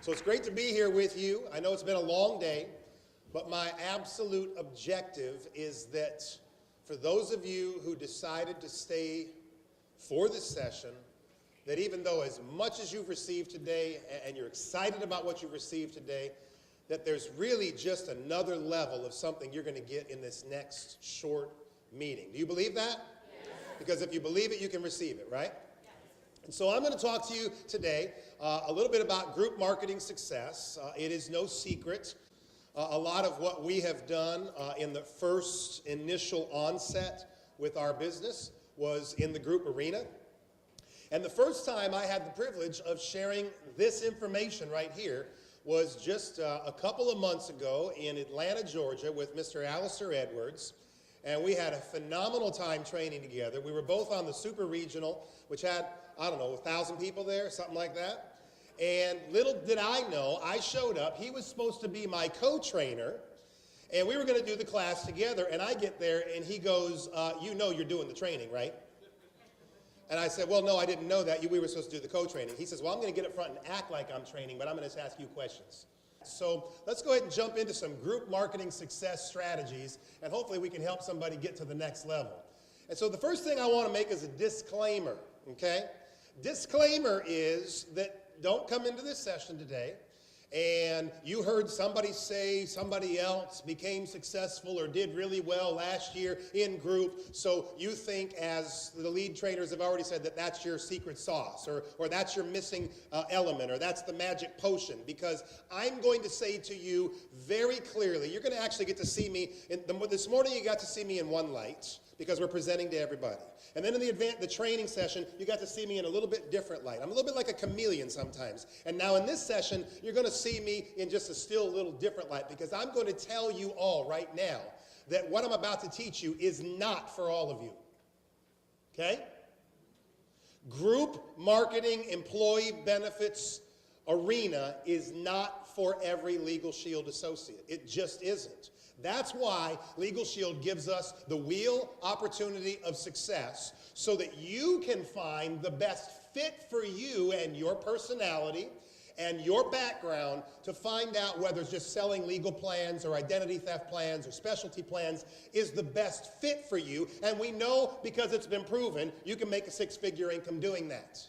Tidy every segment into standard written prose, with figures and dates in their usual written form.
So it's great to be here with you. I know it's been a long day, but my absolute objective is that for those of you who decided to stay for this session, that even though as much as you've received today and you're excited about what you've received today, that there's really just another level of something you're going to get in this next short meeting. Do you believe that? Yes. Because if you believe it, you can receive it, right? And so I'm going to talk to you today a little bit about group marketing success. It is no secret. A lot of what we have done in the first initial onset with our business was in the group arena. And the first time I had the privilege of sharing this information right here was just a couple of months ago in Atlanta, Georgia with Mr. Alistair Edwards. And we had a phenomenal time training together. We were both on the super regional, which had, 1,000 people there, something like that. And little did I know, I showed up. He was supposed to be my co-trainer, and we were going to do the class together. And I get there, and he goes, you know you're doing the training, right? And I said, well, no, I didn't know that. We were supposed to do the co-training. He says, well, I'm going to get up front and act like I'm training, but I'm going to ask you questions. So let's go ahead and jump into some group marketing success strategies, and hopefully we can help somebody get to the next level. And so the first thing I want to make is a disclaimer, okay? Disclaimer is that don't come into this session today and you heard somebody say somebody else became successful or did really well last year in group, so you think, as the lead trainers have already said, that that's your secret sauce or that's your missing element or that's the magic potion, because I'm going to say to you very clearly, you're going to actually get to see me, this morning you got to see me in one light because we're presenting to everybody. And then in the training session, you got to see me in a little bit different light. I'm a little bit like a chameleon sometimes. And now in this session, you're going to see me in just a still little different light, because I'm going to tell you all right now that what I'm about to teach you is not for all of you. Okay? Group marketing employee benefits arena is not for every Legal Shield associate. It just isn't. That's why Legal Shield gives us the wheel opportunity of success so that you can find the best fit for you and your personality and your background to find out whether just selling legal plans or identity theft plans or specialty plans is the best fit for you. And we know, because it's been proven, you can make a six-figure income doing that.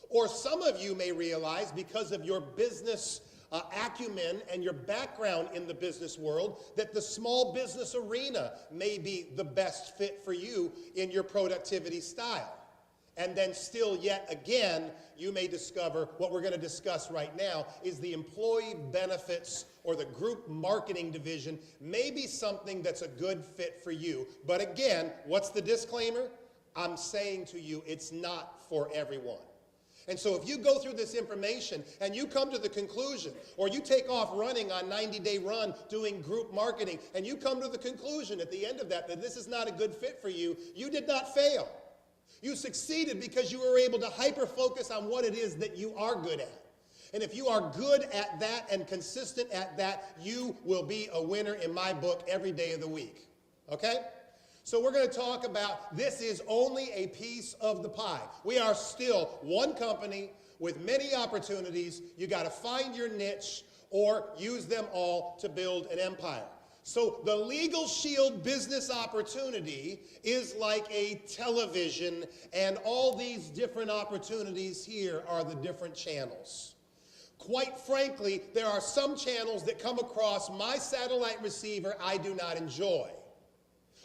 Or some of you may realize, because of your business acumen and your background in the business world, that the small business arena may be the best fit for you in your productivity style. And then still yet again, you may discover what we're going to discuss right now is the employee benefits or the group marketing division may be something that's a good fit for you. But again, what's the disclaimer? I'm saying to you, it's not for everyone. And so if you go through this information and you come to the conclusion, or you take off running on 90-day run doing group marketing, and you come to the conclusion at the end of that this is not a good fit for you, you did not fail. You succeeded because you were able to hyper-focus on what it is that you are good at. And if you are good at that and consistent at that, you will be a winner in my book every day of the week. Okay? So we're going to talk about, this is only a piece of the pie. We are still one company with many opportunities. You got to find your niche or use them all to build an empire. So the Legal Shield business opportunity is like a television, and all these different opportunities here are the different channels. Quite frankly, there are some channels that come across my satellite receiver I do not enjoy.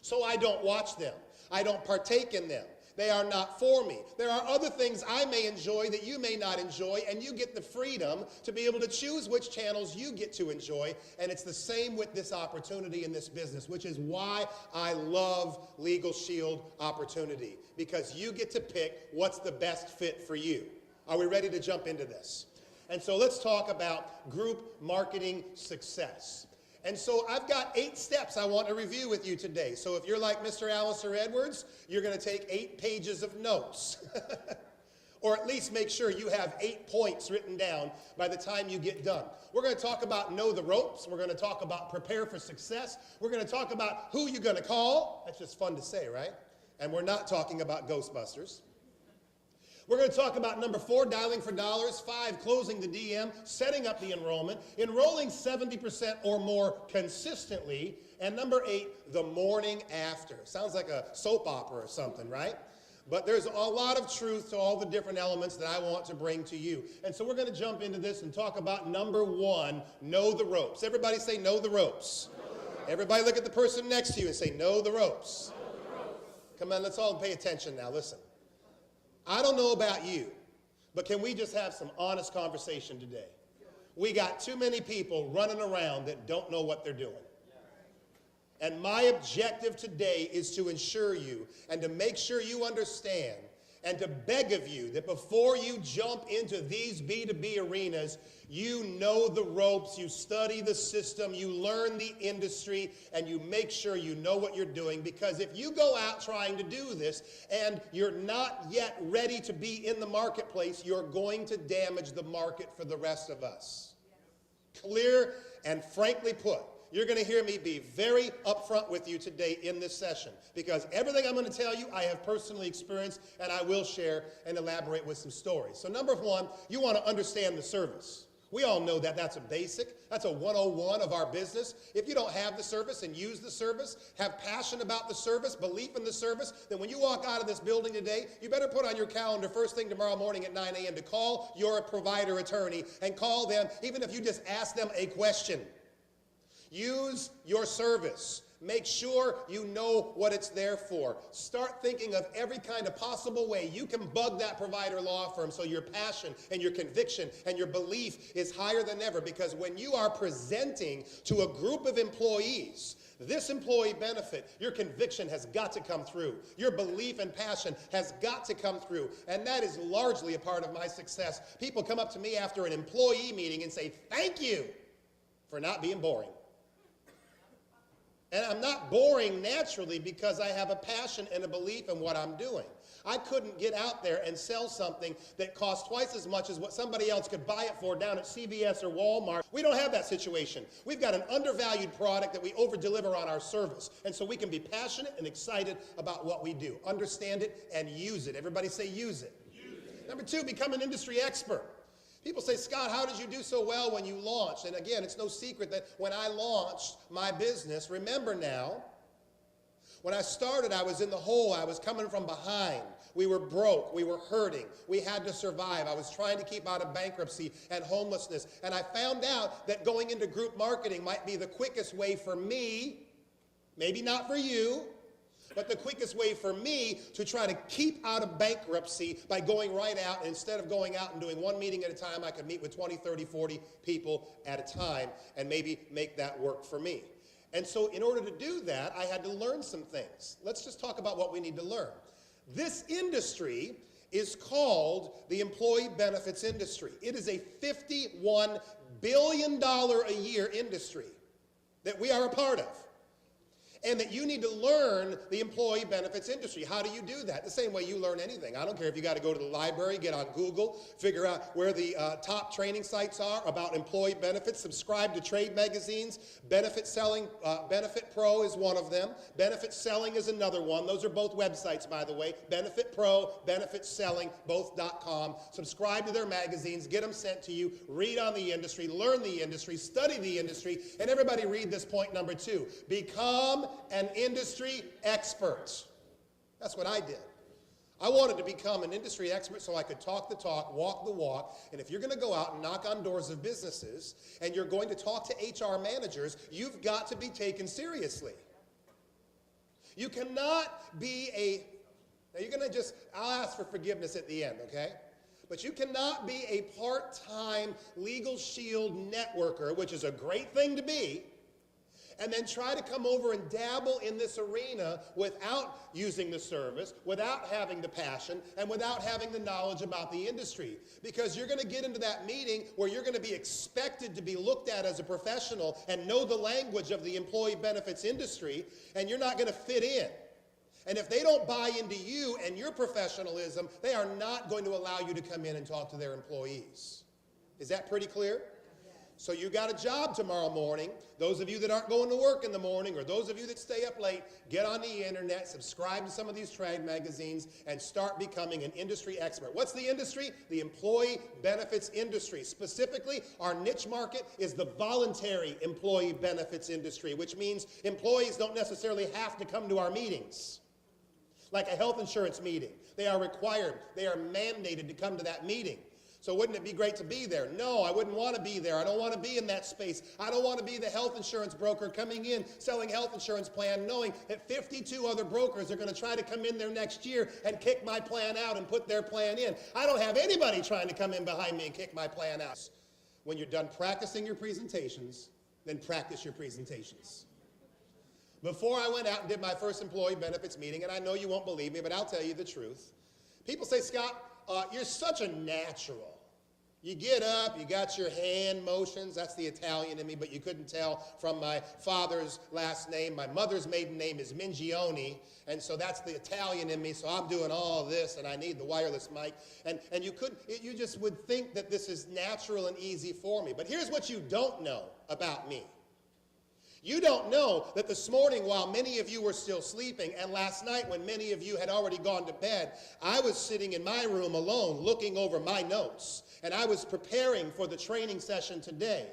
So I don't watch them. I don't partake in them. They are not for me. There are other things I may enjoy that you may not enjoy, and you get the freedom to be able to choose which channels you get to enjoy. And it's the same with this opportunity in this business, which is why I love Legal Shield opportunity, because you get to pick what's the best fit for you. Are we ready to jump into this? And so let's talk about group marketing success. And so I've got 8 steps I want to review with you today. So if you're like Mr. Alistair Edwards, you're going to take 8 pages of notes. Or at least make sure you have 8 points written down by the time you get done. We're going to talk about know the ropes. We're going to talk about prepare for success. We're going to talk about who you're going to call. That's just fun to say, right? And we're not talking about Ghostbusters. We're going to talk about number 4, dialing for dollars, 5, closing the DM, setting up the enrollment, enrolling 70% or more consistently, and number 8, the morning after. Sounds like a soap opera or something, right? But there's a lot of truth to all the different elements that I want to bring to you. And so we're going to jump into this and talk about number 1, know the ropes. Everybody say know the ropes. Everybody look at the person next to you and say know the ropes. Come on, let's all pay attention now. Listen. I don't know about you, but can we just have some honest conversation today? We got too many people running around that don't know what they're doing. And my objective today is to ensure you and to make sure you understand and to beg of you that before you jump into these B2B arenas, you know the ropes, you study the system, you learn the industry, and you make sure you know what you're doing. Because if you go out trying to do this and you're not yet ready to be in the marketplace, you're going to damage the market for the rest of us. Clear and frankly put. You're going to hear me be very upfront with you today in this session because everything I'm going to tell you I have personally experienced and I will share and elaborate with some stories. So number 1, you want to understand the service. We all know that that's a basic, that's a 101 of our business. If you don't have the service and use the service, have passion about the service, belief in the service, then when you walk out of this building today, you better put on your calendar first thing tomorrow morning at 9 a.m. to call your provider attorney and call them, even if you just ask them a question. Use your service. Make sure you know what it's there for. Start thinking of every kind of possible way you can bug that provider law firm so your passion and your conviction and your belief is higher than ever. Because when you are presenting to a group of employees, this employee benefit, your conviction has got to come through. Your belief and passion has got to come through. And that is largely a part of my success. People come up to me after an employee meeting and say, thank you for not being boring. And I'm not boring naturally because I have a passion and a belief in what I'm doing. I couldn't get out there and sell something that costs twice as much as what somebody else could buy it for down at CVS or Walmart. We don't have that situation. We've got an undervalued product that we over-deliver on our service. And so we can be passionate and excited about what we do. Understand it and use it. Everybody say use it. Number 2, become an industry expert. People say, Scott, how did you do so well when you launched? And again, it's no secret that when I launched my business, remember now, when I started, I was in the hole. I was coming from behind. We were broke. We were hurting. We had to survive. I was trying to keep out of bankruptcy and homelessness. And I found out that going into group marketing might be the quickest way for me, maybe not for you, but the quickest way for me to try to keep out of bankruptcy by going right out. And instead of going out and doing one meeting at a time, I could meet with 20, 30, 40 people at a time and maybe make that work for me. And so in order to do that, I had to learn some things. Let's just talk about what we need to learn. This industry is called the employee benefits industry. It is a $51 billion a year industry that we are a part of. And that you need to learn the employee benefits industry. How do you do that? The same way you learn anything. I don't care if you got to go to the library, get on Google, figure out where the top training sites are about employee benefits, subscribe to trade magazines. Benefit Selling, Benefit Pro is one of them. Benefit Selling is another one. Those are both websites, by the way. Benefit Pro, Benefit Selling, both.com. Subscribe to their magazines, get them sent to you, read on the industry, learn the industry, study the industry, and everybody read this point number 2. Become an industry expert. That's what I did. I wanted to become an industry expert so I could talk the talk, walk the walk, and if you're going to go out and knock on doors of businesses and you're going to talk to HR managers, you've got to be taken seriously. You cannot be now you're going to I'll ask for forgiveness at the end, okay? But you cannot be a part-time Legal Shield networker, which is a great thing to be, and then try to come over and dabble in this arena without using the service, without having the passion, and without having the knowledge about the industry. Because you're going to get into that meeting where you're going to be expected to be looked at as a professional and know the language of the employee benefits industry, and you're not going to fit in. And if they don't buy into you and your professionalism, they are not going to allow you to come in and talk to their employees. Is that pretty clear? So you got a job tomorrow morning. Those of you that aren't going to work in the morning, or those of you that stay up late, get on the internet, subscribe to some of these trade magazines, and start becoming an industry expert. What's the industry? The employee benefits industry. Specifically, our niche market is the voluntary employee benefits industry, which means employees don't necessarily have to come to our meetings. Like a health insurance meeting. They are required, they are mandated to come to that meeting. So wouldn't it be great to be there? No, I wouldn't want to be there. I don't want to be in that space. I don't want to be the health insurance broker coming in, selling health insurance plan, knowing that 52 other brokers are going to try to come in there next year and kick my plan out and put their plan in. I don't have anybody trying to come in behind me and kick my plan out. When you're done practicing your presentations, then practice your presentations. Before I went out and did my first employee benefits meeting, and I know you won't believe me, but I'll tell you the truth. People say, Scott, you're such a natural. You get up, you got your hand motions. That's the Italian in me, but you couldn't tell from my father's last name. My mother's maiden name is Mingione, and so that's the Italian in me, so I'm doing all this, and I need the wireless mic. And you just would think that this is natural and easy for me. But here's what you don't know about me. You don't know that this morning, while many of you were still sleeping, and last night when many of you had already gone to bed, I was sitting in my room alone looking over my notes, and I was preparing for the training session today.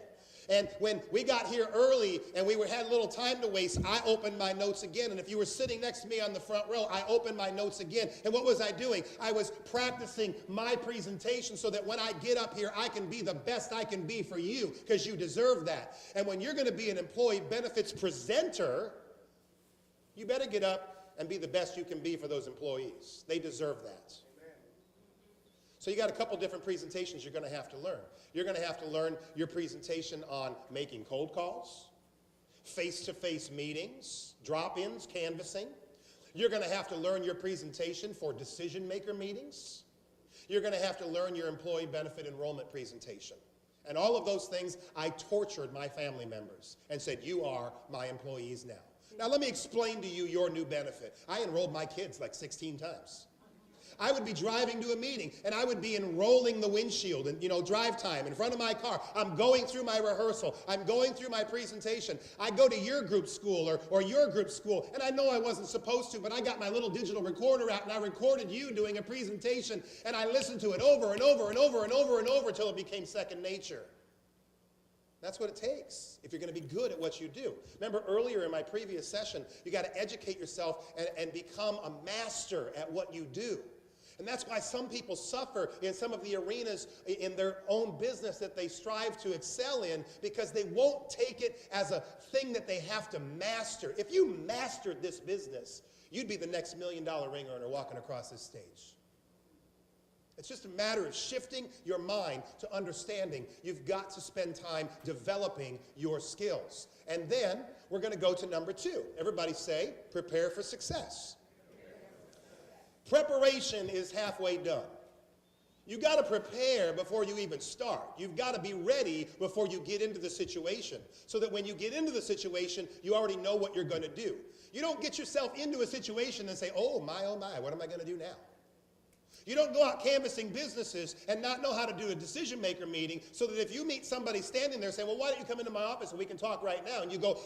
And when we got here early and we had a little time to waste, I opened my notes again. And if you were sitting next to me on the front row, I opened my notes again. And what was I doing? I was practicing my presentation so that when I get up here, I can be the best I can be for you, because you deserve that. And when you're going to be an employee benefits presenter, you better get up and be the best you can be for those employees. They deserve that. So you got a couple different presentations you're going to have to learn. You're going to have to learn your presentation on making cold calls, face-to-face meetings, drop-ins, canvassing. You're going to have to learn your presentation for decision-maker meetings. You're going to have to learn your employee benefit enrollment presentation. And all of those things, I tortured my family members and said, you are my employees now. Now let me explain to you your new benefit. I enrolled my kids like 16 times. I would be driving to a meeting, and I would be enrolling the windshield and, drive time in front of my car. I'm going through my rehearsal. I'm going through my presentation. I go to your group school or your group school, and I know I wasn't supposed to, but I got my little digital recorder out, and I recorded you doing a presentation, and I listened to it over and over and over and over and over until it became second nature. That's what it takes if you're going to be good at what you do. Remember earlier in my previous session, you got to educate yourself and become a master at what you do. And that's why some people suffer in some of the arenas in their own business that they strive to excel in, because they won't take it as a thing that they have to master. If you mastered this business, you'd be the next $1 million ring earner walking across this stage. It's just a matter of shifting your mind to understanding you've got to spend time developing your skills. And then we're going to go to number 2. Everybody say, prepare for success. Preparation is halfway done. You've got to prepare before you even start. You've got to be ready before you get into the situation, so that when you get into the situation, you already know what you're going to do. You don't get yourself into a situation and say, oh my, what am I going to do now? You don't go out canvassing businesses and not know how to do a decision-maker meeting, so that if you meet somebody standing there saying, well, why don't you come into my office and we can talk right now? And you go,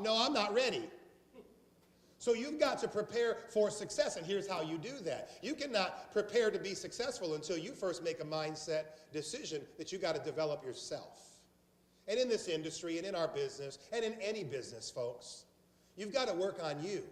no, I'm not ready. So you've got to prepare for success, and here's how you do that. You cannot prepare to be successful until you first make a mindset decision that you got to develop yourself. And in this industry and in our business and in any business, folks, you've got to work on you.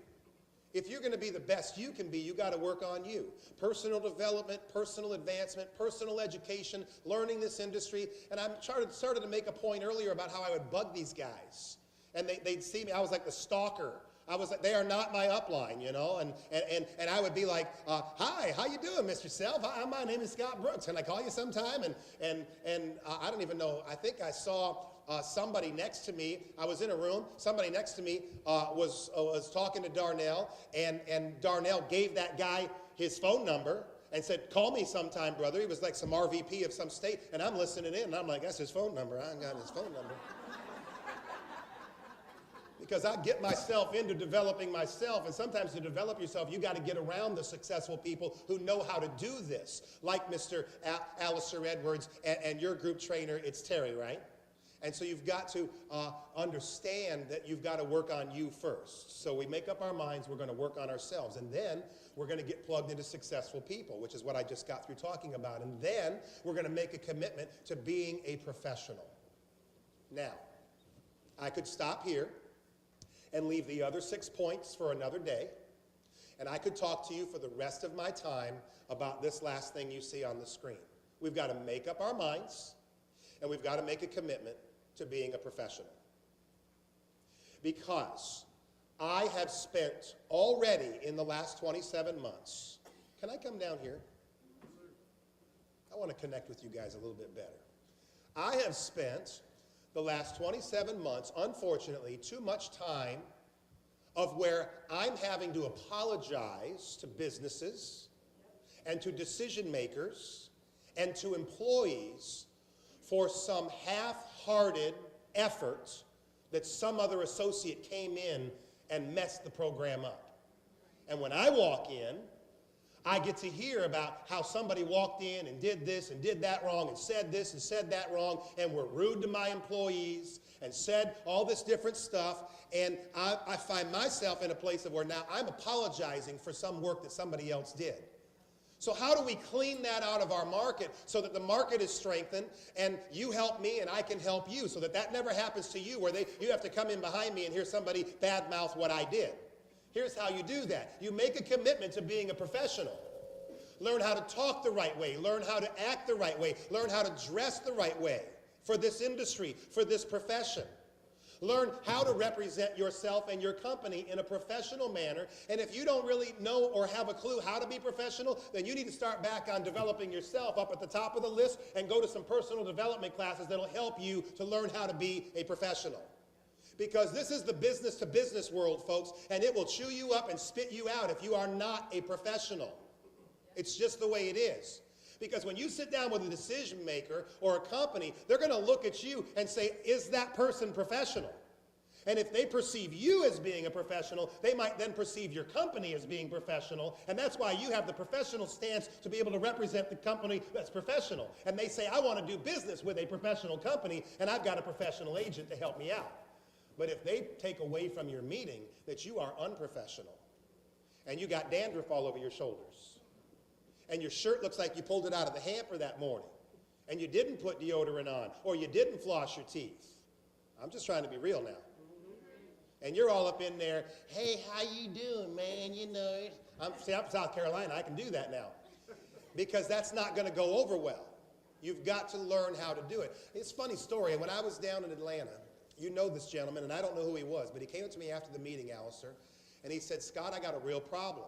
If you're going to be the best you can be, you got to work on you. Personal development, personal advancement, personal education, learning this industry. And I started to make a point earlier about how I would bug these guys. And they'd see me, I was like the stalker. I was like, they are not my upline, and I would be like, hi, how you doing, Mr. Self? My name is Scott Brooks. Can I call you sometime? And I don't even know. I think I saw somebody next to me. I was in a room. Somebody next to me was talking to Darnell, and Darnell gave that guy his phone number and said, call me sometime, brother. He was like some RVP of some state, and I'm listening in, and I'm like, that's his phone number. I ain't got his phone number. Because I get myself into developing myself, and sometimes to develop yourself, you got to get around the successful people who know how to do this, like Mr. Alistair Edwards and your group trainer, it's Terry, right? And so you've got to understand that you've got to work on you first. So we make up our minds we're going to work on ourselves. And then we're going to get plugged into successful people, which is what I just got through talking about. And then we're going to make a commitment to being a professional. Now, I could stop here and leave the other 6 points for another day. And I could talk to you for the rest of my time about this last thing you see on the screen. We've got to make up our minds, and we've got to make a commitment to being a professional. Because I have spent already in the last 27 months, can I come down here? I want to connect with you guys a little bit better. I have spent the last 27 months, unfortunately, too much time of where I'm having to apologize to businesses and to decision makers and to employees for some half-hearted effort that some other associate came in and messed the program up. And when I walk in, I get to hear about how somebody walked in and did this and did that wrong and said this and said that wrong and were rude to my employees and said all this different stuff. And I find myself in a place of where now I'm apologizing for some work that somebody else did. So how do we clean that out of our market so that the market is strengthened and you help me and I can help you so that that never happens to you where you have to come in behind me and hear somebody badmouth what I did? Here's how you do that. You make a commitment to being a professional. Learn how to talk the right way. Learn how to act the right way. Learn how to dress the right way for this industry, for this profession. Learn how to represent yourself and your company in a professional manner. And if you don't really know or have a clue how to be professional, then you need to start back on developing yourself up at the top of the list and go to some personal development classes that'll help you to learn how to be a professional. Because this is the business-to-business world, folks, and it will chew you up and spit you out if you are not a professional. It's just the way it is. Because when you sit down with a decision maker or a company, they're going to look at you and say, is that person professional? And if they perceive you as being a professional, they might then perceive your company as being professional. And that's why you have the professional stance to be able to represent the company that's professional. And they say, I want to do business with a professional company, and I've got a professional agent to help me out. But if they take away from your meeting that you are unprofessional, and you got dandruff all over your shoulders, and your shirt looks like you pulled it out of the hamper that morning, and you didn't put deodorant on, or you didn't floss your teeth. I'm just trying to be real now. And you're all up in there, hey, how you doing, man? You know, I'm South Carolina, I can do that now. Because that's not going to go over well. You've got to learn how to do it. It's a funny story. When I was down in Atlanta, you know this gentleman, and I don't know who he was, but he came up to me after the meeting, Alistair, and he said, Scott, I got a real problem.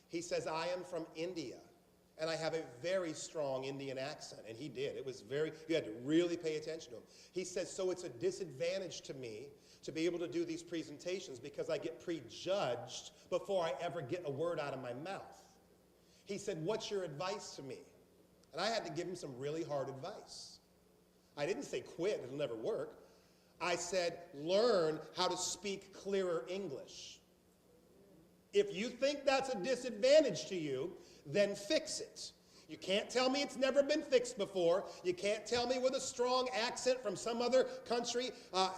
He says, I am from India. And I have a very strong Indian accent, and he did. It was you had to really pay attention to him. He says, so it's a disadvantage to me to be able to do these presentations because I get prejudged before I ever get a word out of my mouth. He said, what's your advice to me? And I had to give him some really hard advice. I didn't say quit, it'll never work. I said, learn how to speak clearer English. If you think that's a disadvantage to you, then fix it. You can't tell me it's never been fixed before. You can't tell me with a strong accent from some other country.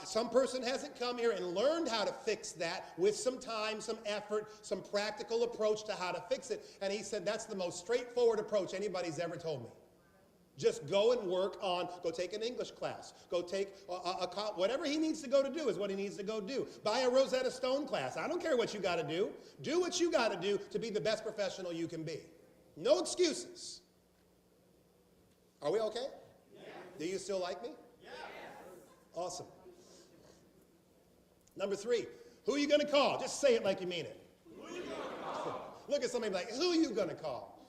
Some person hasn't come here and learned how to fix that with some time, some effort, some practical approach to how to fix it. And he said that's the most straightforward approach anybody's ever told me. Just go and go take an English class. Go take whatever he needs to go to do is what he needs to go do. Buy a Rosetta Stone class. I don't care what you got to do. Do what you got to do to be the best professional you can be. No excuses. Are we okay? Yes. Do you still like me? Yes. Awesome. Number 3, who are you going to call? Just say it like you mean it. Who are you going to call? Look at somebody like, who are you going to call?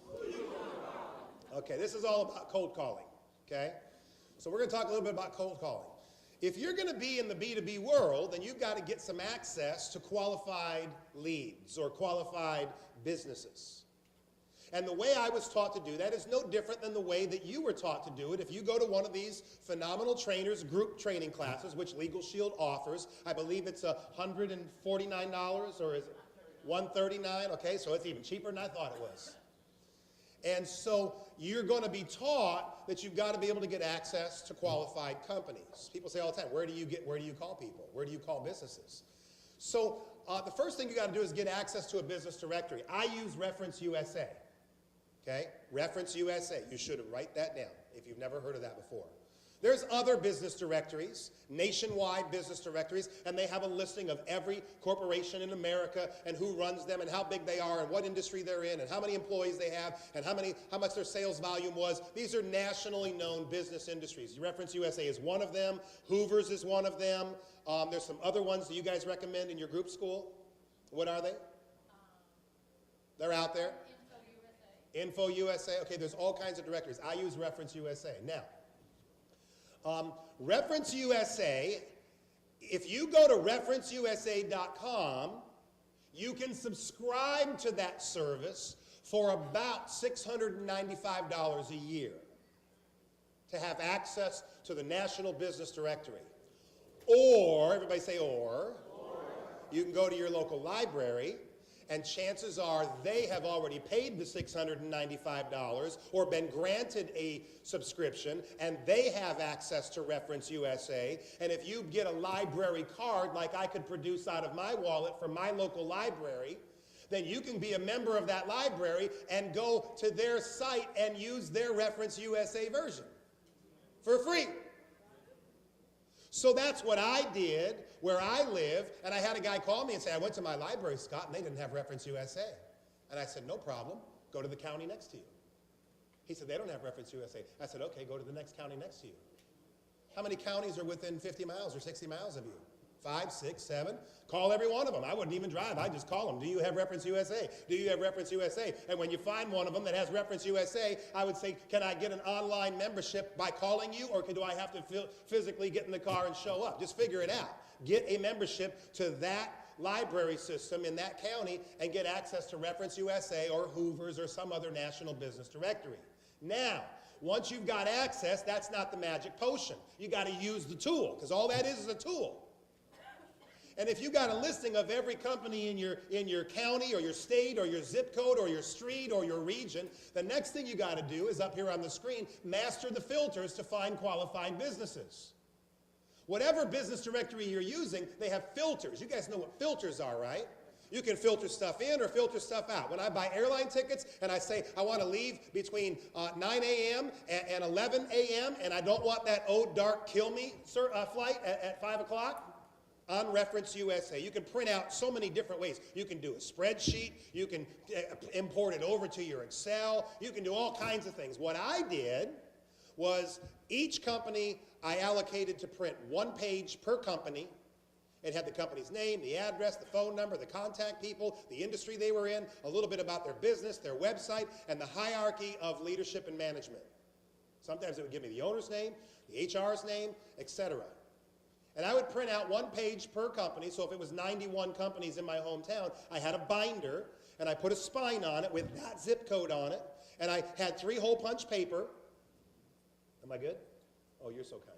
Okay, this is all about cold calling, okay? So we're going to talk a little bit about cold calling. If you're going to be in the B2B world, then you've got to get some access to qualified leads or qualified businesses. And the way I was taught to do that is no different than the way that you were taught to do it. If you go to one of these phenomenal trainers group training classes, which Legal Shield offers, I believe it's $149 or is it $139? Okay, so it's even cheaper than I thought it was. And so you're going to be taught that you've got to be able to get access to qualified companies. People say all the time, where do you call people? Where do you call businesses? So the first thing you got to do is get access to a business directory. I use Reference USA. Okay? Reference USA. You should write that down if you've never heard of that before. There's other business directories, nationwide business directories, and they have a listing of every corporation in America and who runs them and how big they are and what industry they're in and how many employees they have and how much their sales volume was. These are nationally known business industries. Reference USA is one of them. Hoover's is one of them. There's some other ones that you guys recommend in your group school. What are they? They're out there. Info USA. Okay, there's all kinds of directories. I use Reference USA. Now, Reference USA, if you go to referenceusa.com, you can subscribe to that service for about $695 a year to have access to the National Business Directory. Or, everybody say or, you can go to your local library, and chances are they have already paid the $695 or been granted a subscription, and they have access to Reference USA. And if you get a library card like I could produce out of my wallet from my local library, then you can be a member of that library and go to their site and use their Reference USA version for free. So that's what I did where I live, and I had a guy call me and say, I went to my library, Scott, and they didn't have Reference USA. And I said, no problem, go to the county next to you. He said, they don't have Reference USA. I said, okay, go to the next county next to you. How many counties are within 50 miles or 60 miles of you? 5, 6, 7. Call every one of them. I wouldn't even drive. I'd just call them. Do you have Reference USA? Do you have Reference USA? And when you find one of them that has Reference USA, I would say, can I get an online membership by calling you, or do I have to physically get in the car and show up? Just figure it out. Get a membership to that library system in that county and get access to Reference USA or Hoover's or some other national business directory. Now, once you've got access, that's not the magic potion. You got to use the tool, because all that is a tool. And if you got a listing of every company in your county or your state or your zip code or your street or your region, the next thing you got to do is up here on the screen, master the filters to find qualified businesses. Whatever business directory you're using, they have filters. You guys know what filters are, right? You can filter stuff in or filter stuff out. When I buy airline tickets and I say I want to leave between 9 a.m. and 11 a.m. and I don't want that dark kill me flight at 5 o'clock, on Reference USA. You can print out so many different ways. You can do a spreadsheet. You can import it over to your Excel. You can do all kinds of things. What I did was each company I allocated to print one page per company. It had the company's name, the address, the phone number, the contact people, the industry they were in, a little bit about their business, their website, and the hierarchy of leadership and management. Sometimes it would give me the owner's name, the HR's name, etc. And I would print out one page per company, so if it was 91 companies in my hometown, I had a binder, and I put a spine on it with that zip code on it, and I had 3-hole punch paper. Am I good? Oh, you're so kind.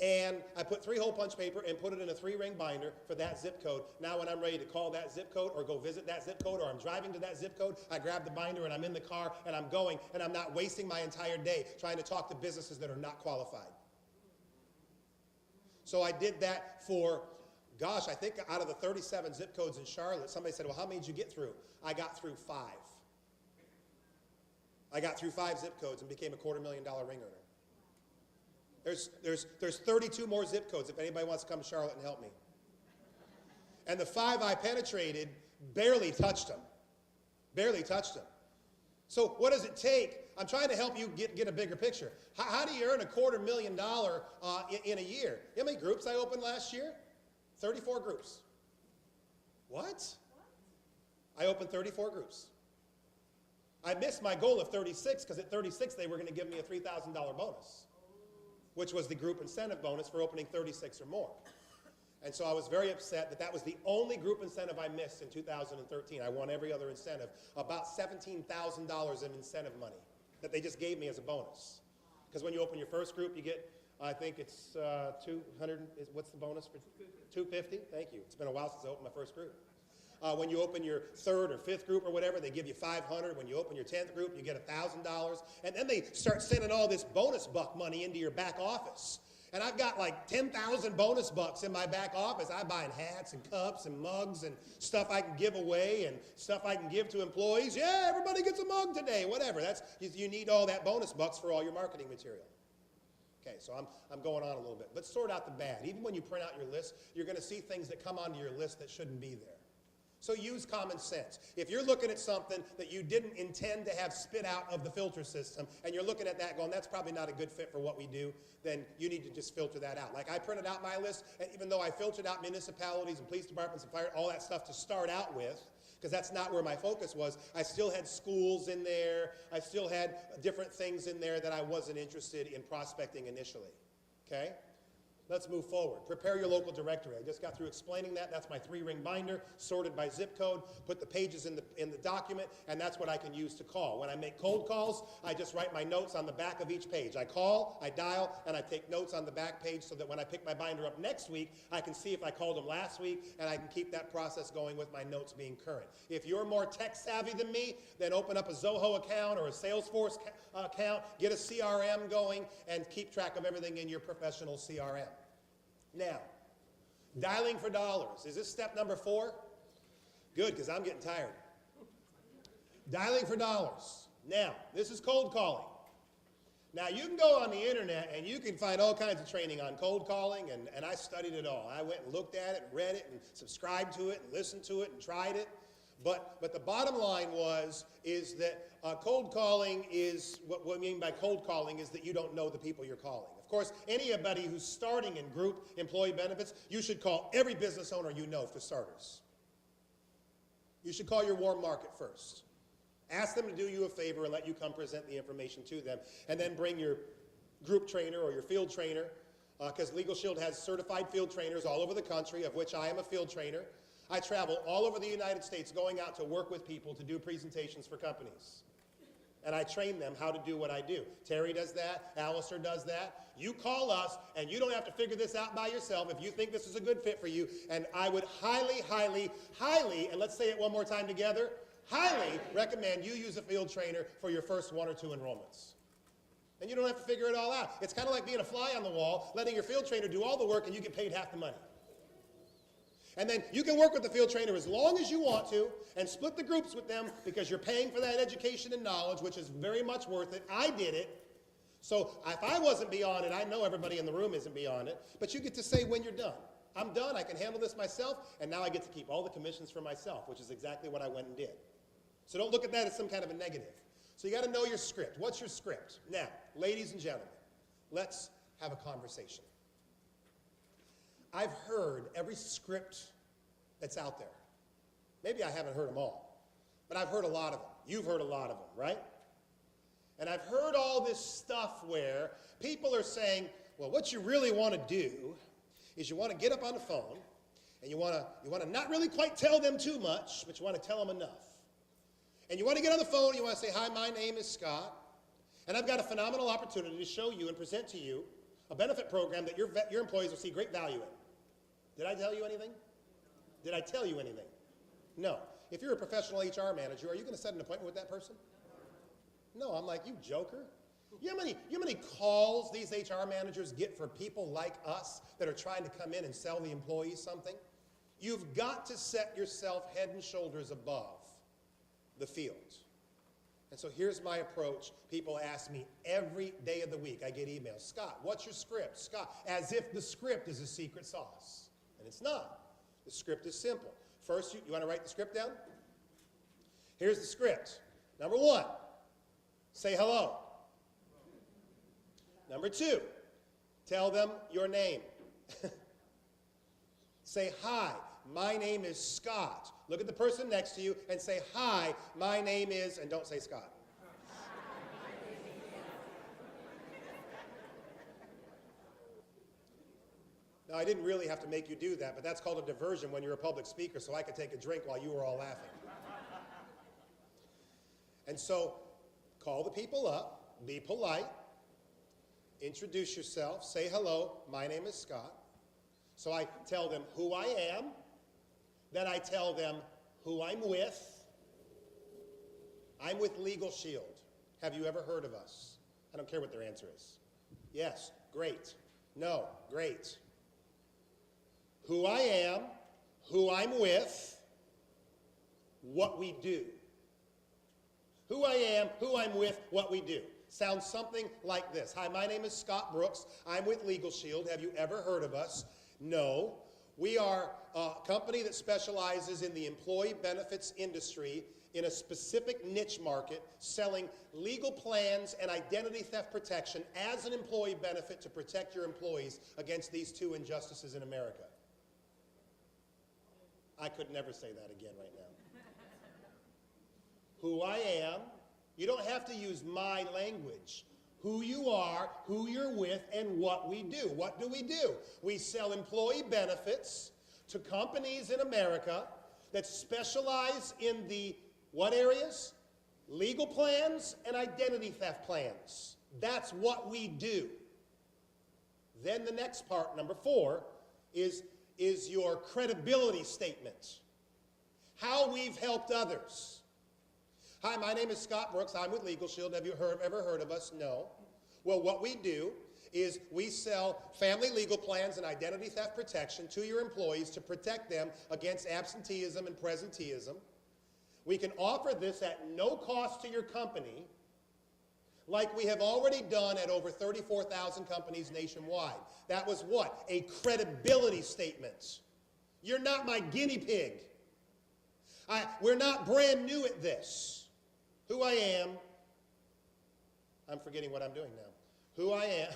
And I put 3-hole punch paper and put it in a 3-ring binder for that zip code. Now when I'm ready to call that zip code or go visit that zip code or I'm driving to that zip code, I grab the binder and I'm in the car and I'm going, and I'm not wasting my entire day trying to talk to businesses that are not qualified. So I did that for, gosh, I think out of the 37 zip codes in Charlotte, somebody said, well, how many did you get through? I got through 5. I got through 5 zip codes and became a $250,000 ring earner. There's 32 more zip codes if anybody wants to come to Charlotte and help me. And the 5 I penetrated barely touched them. Barely touched them. So what does it take? I'm trying to help you get a bigger picture. How do you earn a $250,000 in a year? You know how many groups I opened last year? 34 groups. What? I opened 34 groups. I missed my goal of 36 because at 36 they were going to give me a $3,000 bonus, which was the group incentive bonus for opening 36 or more. And so I was very upset that that was the only group incentive I missed in 2013. I won every other incentive, about $17,000 in incentive money that they just gave me as a bonus. Because when you open your first group, you get, I think it's 200, what's the bonus for? $250. Thank you. It's been a while since I opened my first group. When you open your third or fifth group or whatever, they give you $500. When you open your 10th group, you get $1,000. And then they start sending all this bonus buck money into your back office. And I've got like 10,000 bonus bucks in my back office. I'm buying hats and cups and mugs and stuff I can give away and stuff I can give to employees. Yeah, everybody gets a mug today, whatever. You need all that bonus bucks for all your marketing material. Okay, so I'm going on a little bit. But sort out the bad. Even when you print out your list, you're going to see things that come onto your list that shouldn't be there. So use common sense. If you're looking at something that you didn't intend to have spit out of the filter system, and you're looking at that going, that's probably not a good fit for what we do, then you need to just filter that out. Like I printed out my list, and even though I filtered out municipalities and police departments and fire, all that stuff to start out with, because that's not where my focus was, I still had schools in there, I still had different things in there that I wasn't interested in prospecting initially, okay? Let's move forward. Prepare your local directory. I just got through explaining that. That's my 3-ring binder, sorted by zip code, put the pages in the document, and that's what I can use to call. When I make cold calls, I just write my notes on the back of each page. I call, I dial, and I take notes on the back page so that when I pick my binder up next week, I can see if I called them last week, and I can keep that process going with my notes being current. If you're more tech savvy than me, then open up a Zoho account or a Salesforce account, get a CRM going, and keep track of everything in your professional CRM. Now, dialing for dollars. Is this step number 4? Good, because I'm getting tired. Dialing for dollars. Now, this is cold calling. Now, you can go on the internet and you can find all kinds of training on cold calling, and I studied it all. I went and looked at it and read it and subscribed to it and listened to it and tried it. But the bottom line is that cold calling is, what we mean by cold calling is that you don't know the people you're calling. Of course, anybody who's starting in group employee benefits, you should call every business owner you know for starters. You should call your warm market first. Ask them to do you a favor and let you come present the information to them. And then bring your group trainer or your field trainer, because Legal Shield has certified field trainers all over the country, of which I am a field trainer. I travel all over the United States going out to work with people to do presentations for companies. And I train them how to do what I do. Terry does that. Alistair does that. You call us, and you don't have to figure this out by yourself if you think this is a good fit for you. And I would highly, highly, highly, and let's say it one more time together, highly recommend you use a field trainer for your first 1 or 2 enrollments. And you don't have to figure it all out. It's kind of like being a fly on the wall, letting your field trainer do all the work, and you get paid half the money. And then you can work with the field trainer as long as you want to and split the groups with them because you're paying for that education and knowledge, which is very much worth it. I did it. So if I wasn't beyond it, I know everybody in the room isn't beyond it, but you get to say when you're done. I'm done, I can handle this myself, and now I get to keep all the commissions for myself, which is exactly what I went and did. So don't look at that as some kind of a negative. So you got to know your script. What's your script? Now, ladies and gentlemen, let's have a conversation. I've heard every script that's out there. Maybe I haven't heard them all, but I've heard a lot of them. You've heard a lot of them, right? And I've heard all this stuff where people are saying, well, what you really want to do is you want to get up on the phone and you want to not really quite tell them too much, but you want to tell them enough. And you want to get on the phone, you want to say, hi, my name is Scott, and I've got a phenomenal opportunity to show you and present to you a benefit program that your employees will see great value in. Did I tell you anything? Did I tell you anything? No. If you're a professional HR manager, are you going to set an appointment with that person? No, I'm like, you joker. You know how many calls these HR managers get for people like us that are trying to come in and sell the employees something? You've got to set yourself head and shoulders above the field. And so here's my approach. People ask me every day of the week, I get emails, Scott, what's your script? Scott, as if the script is a secret sauce. And it's not. The script is simple. First, you want to write the script down? Here's the script. Number 1, say hello. Number 2, tell them your name. Say, hi, my name is Scott. Look at the person next to you and say, hi, my name is, and don't say Scott. Now, I didn't really have to make you do that, but that's called a diversion when you're a public speaker, so I could take a drink while you were all laughing. And so, call the people up, be polite, introduce yourself, say hello, my name is Scott. So I tell them who I am, then I tell them who I'm with Legal Shield. Have you ever heard of us? I don't care what their answer is. Yes, great. No, great. Who I am, who I'm with, what we do. Who I am, who I'm with, what we do. Sounds something like this. Hi, my name is Scott Brooks. I'm with Legal Shield. Have you ever heard of us? No. We are a company that specializes in the employee benefits industry in a specific niche market, selling legal plans and identity theft protection as an employee benefit to protect your employees against these two injustices in America. I could never say that again right now. Who I am, you don't have to use my language. Who you are, who you're with, and what we do. What do? We sell employee benefits to companies in America that specialize in the what areas? Legal plans and identity theft plans. That's what we do. Then the next part, number 4, is your credibility statement. How we've helped others. Hi, my name is Scott Brooks. I'm with Legal Shield. Have you ever heard of us? No. Well, what we do is we sell family legal plans and identity theft protection to your employees to protect them against absenteeism and presenteeism. We can offer this at no cost to your company, like we have already done at over 34,000 companies nationwide. That was what? A credibility statement. You're not my guinea pig. We're not brand new at this. Who I am, I'm forgetting what I'm doing now. Who I am,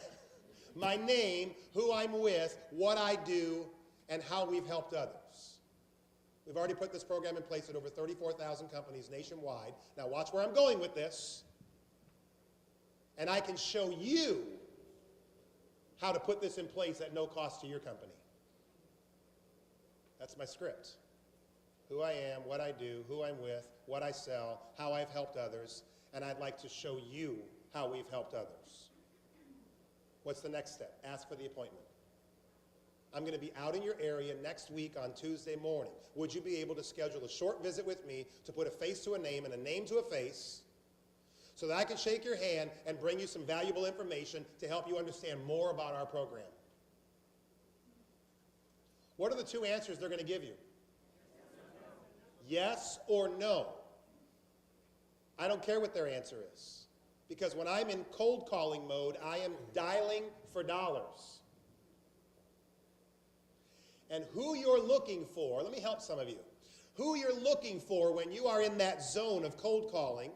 my name, who I'm with, what I do, and how we've helped others. We've already put this program in place at over 34,000 companies nationwide. Now watch where I'm going with this. And I can show you how to put this in place at no cost to your company. That's my script. Who I am, what I do, who I'm with, what I sell, how I've helped others, and I'd like to show you how we've helped others. What's the next step? Ask for the appointment. I'm going to be out in your area next week on Tuesday morning. Would you be able to schedule a short visit with me to put a face to a name and a name to a face so that I can shake your hand and bring you some valuable information to help you understand more about our program? What are the 2 answers they're going to give you? Yes or no. I don't care what their answer is, because when I'm in cold calling mode, I am dialing for dollars. And who you're looking for, let me help some of you. Who you're looking for when you are in that zone of cold calling,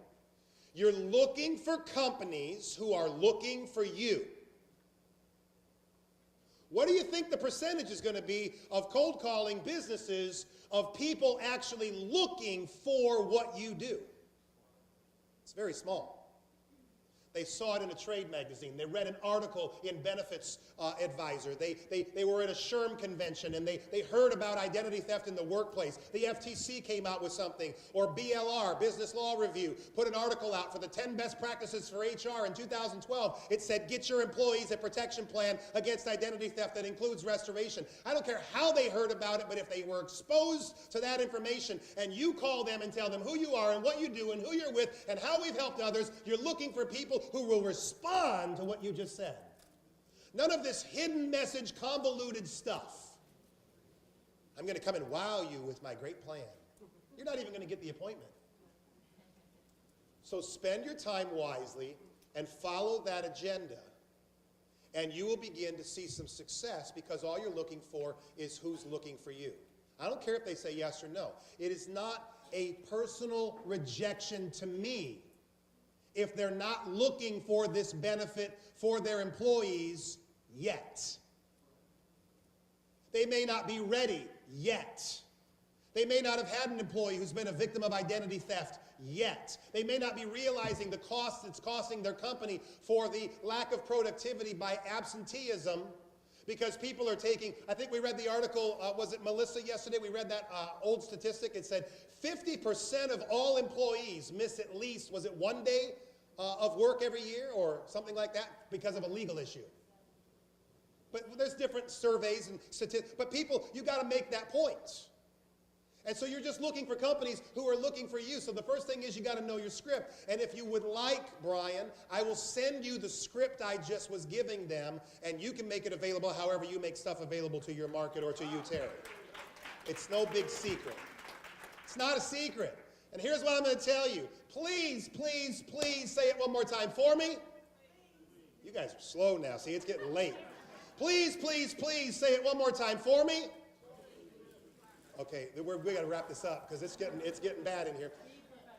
you're looking for companies who are looking for you. What do you think the percentage is going to be of cold calling businesses of people actually looking for what you do? It's very small. They saw it in a trade magazine. They read an article in Benefits Advisor. They were at a SHRM convention and they heard about identity theft in the workplace. The FTC came out with something, or BLR, Business Law Review, put an article out for the 10 best practices for HR in 2012. It said, get your employees a protection plan against identity theft that includes restoration. I don't care how they heard about it, but if they were exposed to that information and you call them and tell them who you are and what you do and who you're with and how we've helped others, you're looking for people who will respond to what you just said. None of this hidden message, convoluted stuff. I'm going to come and wow you with my great plan. You're not even going to get the appointment. So spend your time wisely and follow that agenda, and you will begin to see some success, because all you're looking for is who's looking for you. I don't care if they say yes or no. It is not a personal rejection to me if they're not looking for this benefit for their employees yet. They may not be ready yet. They may not have had an employee who's been a victim of identity theft yet. They may not be realizing the cost it's costing their company for the lack of productivity by absenteeism, because people are taking, I think we read the article, was it Melissa yesterday? We read that old statistic. It said 50% of all employees miss at least, was it 1 day of work every year or something like that because of a legal issue. But there's different surveys and statistics. But people, you got to make that point. And so you're just looking for companies who are looking for you. So the first thing is you got to know your script. And if you would like, Brian, I will send you the script I just was giving them, and you can make it available however you make stuff available to your market or to you, Terry. It's no big secret. It's not a secret. And here's what I'm going to tell you. Please, please, please say it one more time for me. You guys are slow now. See, it's getting late. Please, please, please say it one more time for me. Okay, we got to wrap this up because it's getting bad in here.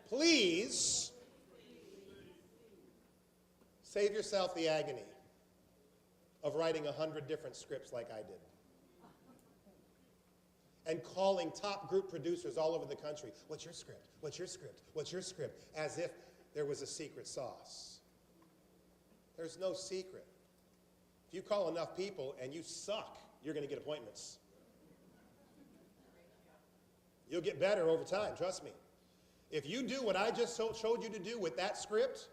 Please save yourself the agony of writing 100 different scripts like I did. And calling top group producers all over the country, what's your script? What's your script? What's your script? As if there was a secret sauce. There's no secret. If you call enough people and you suck, you're going to get appointments. You'll get better over time, trust me. If you do what I just showed you to do with that script,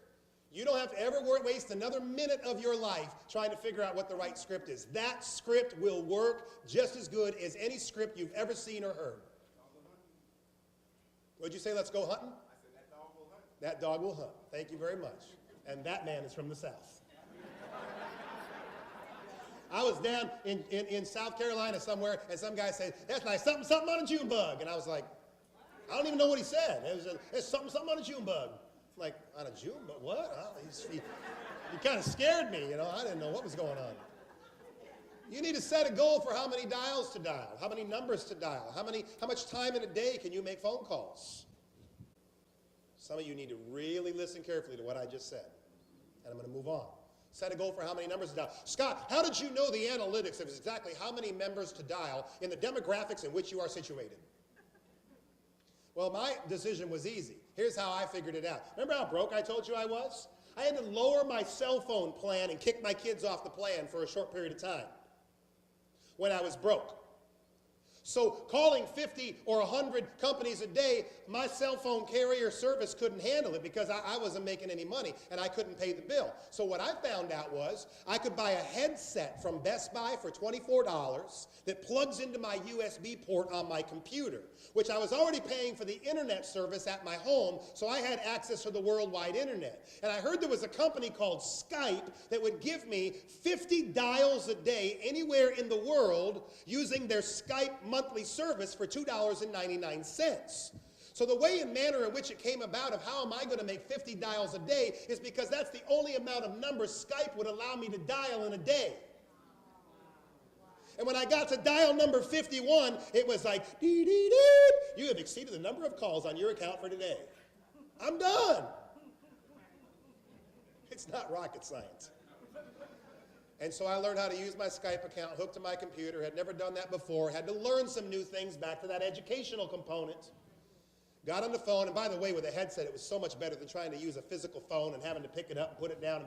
you don't have to ever waste another minute of your life trying to figure out what the right script is. That script will work just as good as any script you've ever seen or heard. What'd you say, let's go hunting? I said that dog will hunt. That dog will hunt. Thank you very much. And that man is from the South. I was down in South Carolina somewhere, and some guy said, that's like something on a June bug. And I was like, I don't even know what he said. It's something on a June bug. I'm like, on a June bug? What? He kind of scared me, you know. I didn't know what was going on. You need to set a goal for how many dials to dial, how many numbers to dial, how much time in a day can you make phone calls. Some of you need to really listen carefully to what I just said. And I'm going to move on. Set a goal for how many numbers to dial. Scott, how did you know the analytics of exactly how many members to dial in the demographics in which you are situated? Well, my decision was easy. Here's how I figured it out. Remember how broke I told you I was? I had to lower my cell phone plan and kick my kids off the plan for a short period of time when I was broke. So calling 50 or 100 companies a day, my cell phone carrier service couldn't handle it because I wasn't making any money and I couldn't pay the bill. So what I found out was I could buy a headset from Best Buy for $24 that plugs into my USB port on my computer, which I was already paying for the internet service at my home, so I had access to the worldwide internet. And I heard there was a company called Skype that would give me 50 dials a day anywhere in the world using their Skype monthly service for $2.99. So the way and manner in which it came about of how am I going to make 50 dials a day is because that's the only amount of numbers Skype would allow me to dial in a day. And when I got to dial number 51, it was like, dee, dee, dee, you have exceeded the number of calls on your account for today. I'm done. It's not rocket science. And so I learned how to use my Skype account, hooked to my computer, had never done that before, had to learn some new things, back to that educational component. Got on the phone, and by the way, with a headset, it was so much better than trying to use a physical phone and having to pick it up and put it down.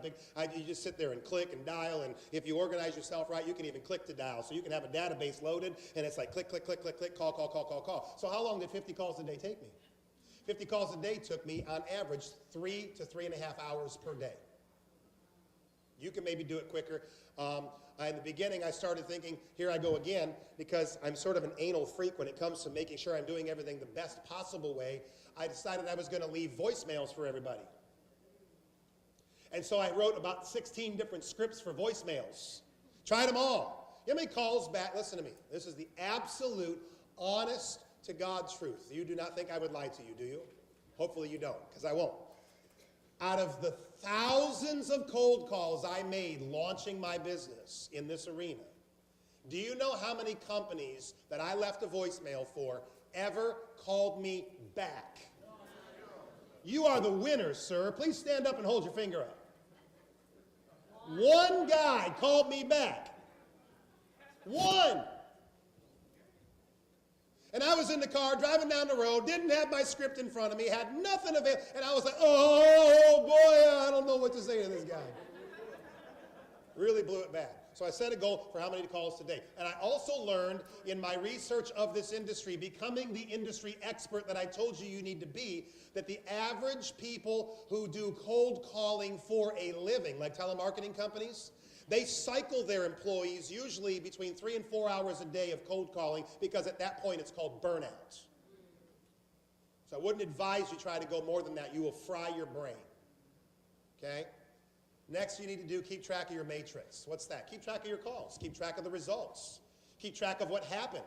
You just sit there and click and dial, and if you organize yourself right, you can even click to dial. So you can have a database loaded, and it's like click, click, click, click, click, call, call, call, call, call. So how long did 50 calls a day take me? 50 calls a day took me, on average, 3 to 3.5 hours per day. You can maybe do it quicker. In the beginning, I started thinking, here I go again, because I'm sort of an anal freak when it comes to making sure I'm doing everything the best possible way. I decided I was going to leave voicemails for everybody. And so I wrote about 16 different scripts for voicemails. Tried them all. You know how many calls back? Listen to me. This is the absolute, honest to God truth. You do not think I would lie to you, do you? Hopefully you don't, because I won't. Out of the thousands of cold calls I made launching my business in this arena, do you know how many companies that I left a voicemail for ever called me back? You are the winner, sir. Please stand up and hold your finger up. One guy called me back. One. And I was in the car driving down the road, didn't have my script in front of me, had nothing of it, and I was like, oh boy, I don't know what to say to this guy. Really blew it bad. So I set a goal for how many calls today. And I also learned in my research of this industry, becoming the industry expert that I told you you need to be, that the average people who do cold calling for a living, like telemarketing companies, they cycle their employees usually between 3 and 4 hours a day of cold calling because at that point it's called burnout. So I wouldn't advise you try to go more than that. You will fry your brain. Okay? Next you need to do, keep track of your matrix. What's that? Keep track of your calls. Keep track of the results. Keep track of what happened.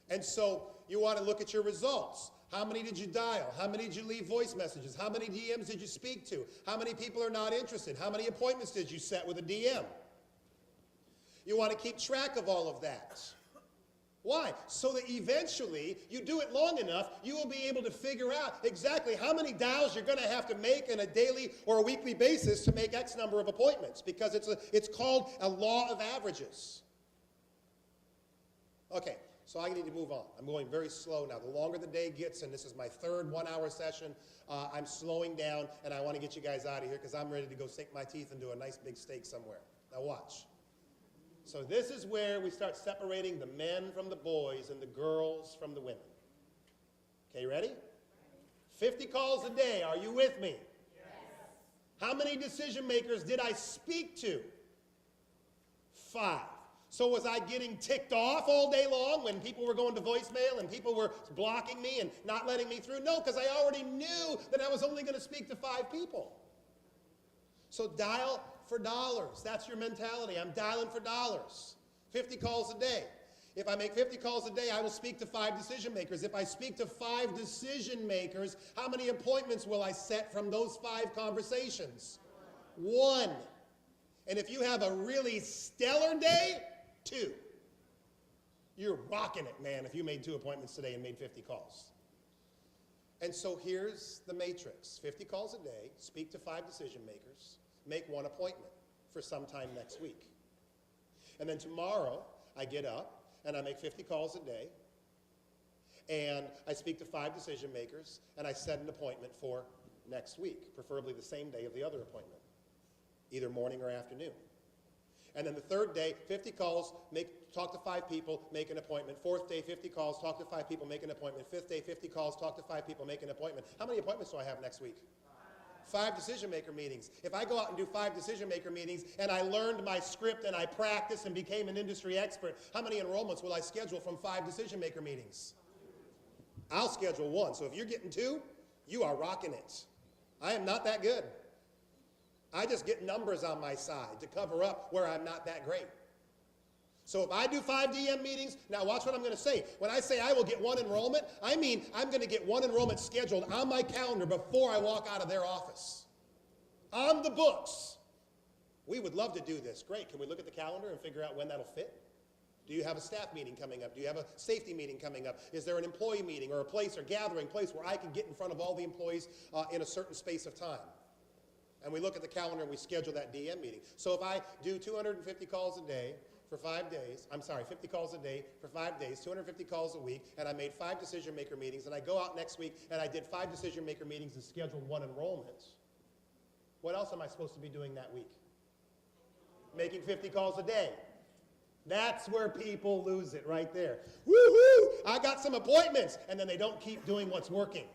And so you want to look at your results. How many did you dial? How many did you leave voice messages? How many DMs did you speak to? How many people are not interested? How many appointments did you set with a DM? You want to keep track of all of that. Why? So that eventually, you do it long enough, you will be able to figure out exactly how many dials you're going to have to make on a daily or a weekly basis to make X number of appointments, because it's called a law of averages. Okay, so I need to move on. I'm going very slow now. The longer the day gets, and this is my third 1-hour session, I'm slowing down, and I want to get you guys out of here because I'm ready to go sink my teeth into a nice big steak somewhere. Now watch. So this is where we start separating the men from the boys and the girls from the women. Okay, ready? 50 calls a day. Are you with me? Yes. How many decision makers did I speak to? 5. So was I getting ticked off all day long when people were going to voicemail and people were blocking me and not letting me through? No, because I already knew that I was only going to speak to 5 people. So dial for dollars. That's your mentality. I'm dialing for dollars. 50 calls a day. If I make 50 calls a day, I will speak to 5 decision makers. If I speak to 5 decision makers, how many appointments will I set from those 5 conversations? 1. And if you have a really stellar day, 2. You're rocking it, man, if you made 2 appointments today and made 50 calls. And so here's the matrix. 50 calls a day, speak to 5 decision makers, make 1 appointment for sometime next week. And then tomorrow, I get up and I make 50 calls a day, and I speak to 5 decision makers, and I set an appointment for next week, preferably the same day of the other appointment, either morning or afternoon. And then the third day, 50 calls, talk to 5 people, make an appointment. 4th day, 50 calls, talk to 5 people, make an appointment. 5th day, 50 calls, talk to 5 people, make an appointment. How many appointments do I have next week? 5 decision-maker meetings. If I go out and do 5 decision-maker meetings and I learned my script and I practiced and became an industry expert, how many enrollments will I schedule from 5 decision-maker meetings? I'll schedule 1. So if you're getting 2, you are rocking it. I am not that good. I just get numbers on my side to cover up where I'm not that great. So if I do 5 DM meetings, now watch what I'm going to say. When I say I will get 1 enrollment, I mean I'm going to get 1 enrollment scheduled on my calendar before I walk out of their office. On the books. We would love to do this. Great. Can we look at the calendar and figure out when that'll fit? Do you have a staff meeting coming up? Do you have a safety meeting coming up? Is there an employee meeting or a place or gathering place where I can get in front of all the employees in a certain space of time? And we look at the calendar and we schedule that DM meeting. So if I do 250 calls a day for 5 days, 50 calls a day for 5 days, 250 calls a week, and I made 5 decision maker meetings, and I go out next week and I did 5 decision maker meetings and scheduled 1 enrollment, what else am I supposed to be doing that week? Making 50 calls a day. That's where people lose it right there. Woohoo! I got some appointments, and then they don't keep doing what's working.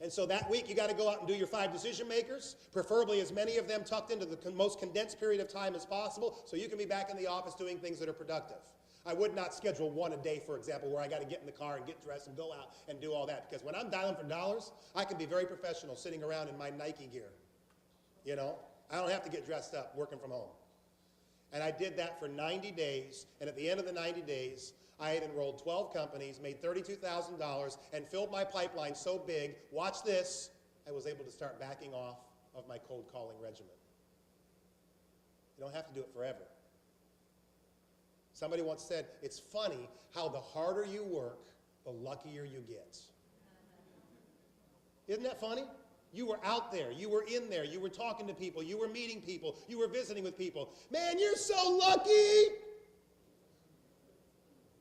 And so that week, you got to go out and do your 5 decision makers, preferably as many of them tucked into the most condensed period of time as possible, so you can be back in the office doing things that are productive. I would not schedule 1 a day, for example, where I got to get in the car and get dressed and go out and do all that, because when I'm dialing for dollars, I can be very professional sitting around in my Nike gear. You know, I don't have to get dressed up working from home. And I did that for 90 days, and at the end of the 90 days, I had enrolled 12 companies, made $32,000, and filled my pipeline so big, watch this, I was able to start backing off of my cold calling regimen. You don't have to do it forever. Somebody once said, it's funny how the harder you work, the luckier you get. Isn't that funny? You were out there, you were in there, you were talking to people, you were meeting people, you were visiting with people. Man, you're so lucky!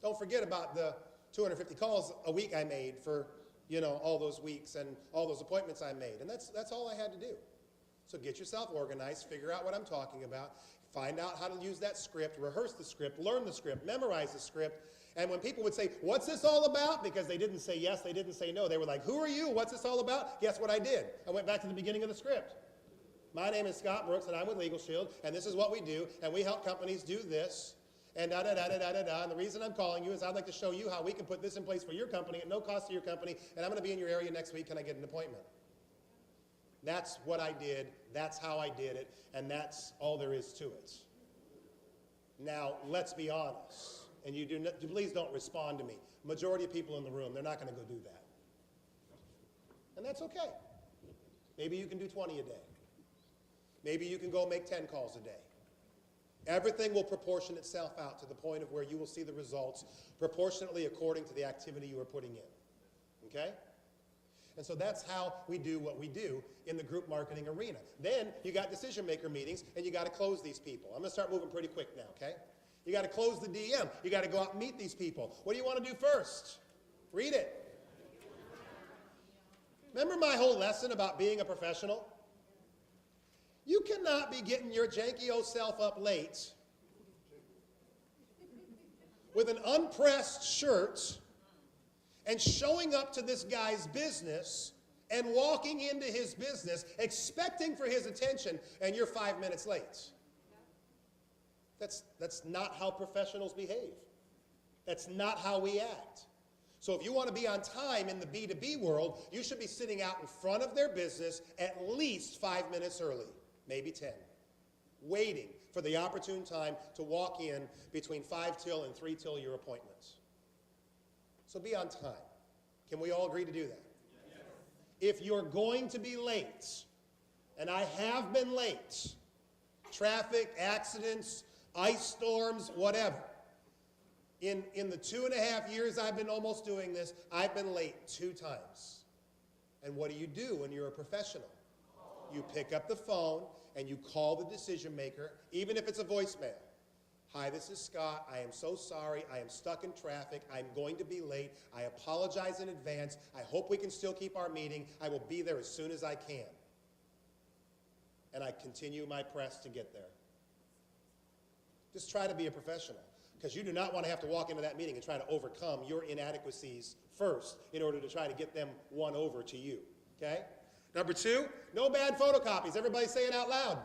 Don't forget about the 250 calls a week I made for, all those weeks and all those appointments I made. And that's all I had to do. So get yourself organized, figure out what I'm talking about, find out how to use that script, rehearse the script, learn the script, memorize the script. And when people would say, what's this all about? Because they didn't say yes, they didn't say no. They were like, who are you? What's this all about? Guess what I did? I went back to the beginning of the script. My name is Scott Brooks, and I'm with Legal Shield, and this is what we do, and we help companies do this. and da-da-da-da-da-da-da. And the reason I'm calling you is I'd like to show you how we can put this in place for your company at no cost to your company, and I'm going to be in your area next week. Can I get an appointment? That's what I did. That's how I did it, and that's all there is to it. Now, let's be honest, and please don't respond to me. Majority of people in the room, they're not going to go do that. And that's okay. Maybe you can do 20 a day. Maybe you can go make 10 calls a day. Everything will proportion itself out to the point of where you will see the results proportionately according to the activity you are putting in. Okay? And so that's how we do what we do in the group marketing arena. Then you got decision maker meetings, and you got to close these people. I'm going to start moving pretty quick now, okay? You got to close the DM. You got to go out and meet these people. What do you want to do first? Read it. Remember my whole lesson about being a professional? You cannot be getting your janky old self up late with an unpressed shirt and showing up to this guy's business and walking into his business expecting for his attention, and you're 5 minutes late. That's not how professionals behave. That's not how we act. So if you want to be on time in the B2B world, you should be sitting out in front of their business at least 5 minutes early, maybe 10, waiting for the opportune time to walk in between 5 till and 3 till your appointments. So be on time. Can we all agree to do that? Yes. If you're going to be late, and I have been late, traffic, accidents, ice storms, whatever, in the 2.5 years I've been almost doing this, I've been late 2 times. And what do you do when you're a professional? You pick up the phone and you call the decision maker, even if it's a voicemail. Hi, this is Scott. I am so sorry. I am stuck in traffic. I'm going to be late. I apologize in advance. I hope we can still keep our meeting. I will be there as soon as I can. And I continue my press to get there. Just try to be a professional, because you do not want to have to walk into that meeting and try to overcome your inadequacies first in order to try to get them won over to you, okay? Number 2, no bad photocopies. Everybody say it out loud.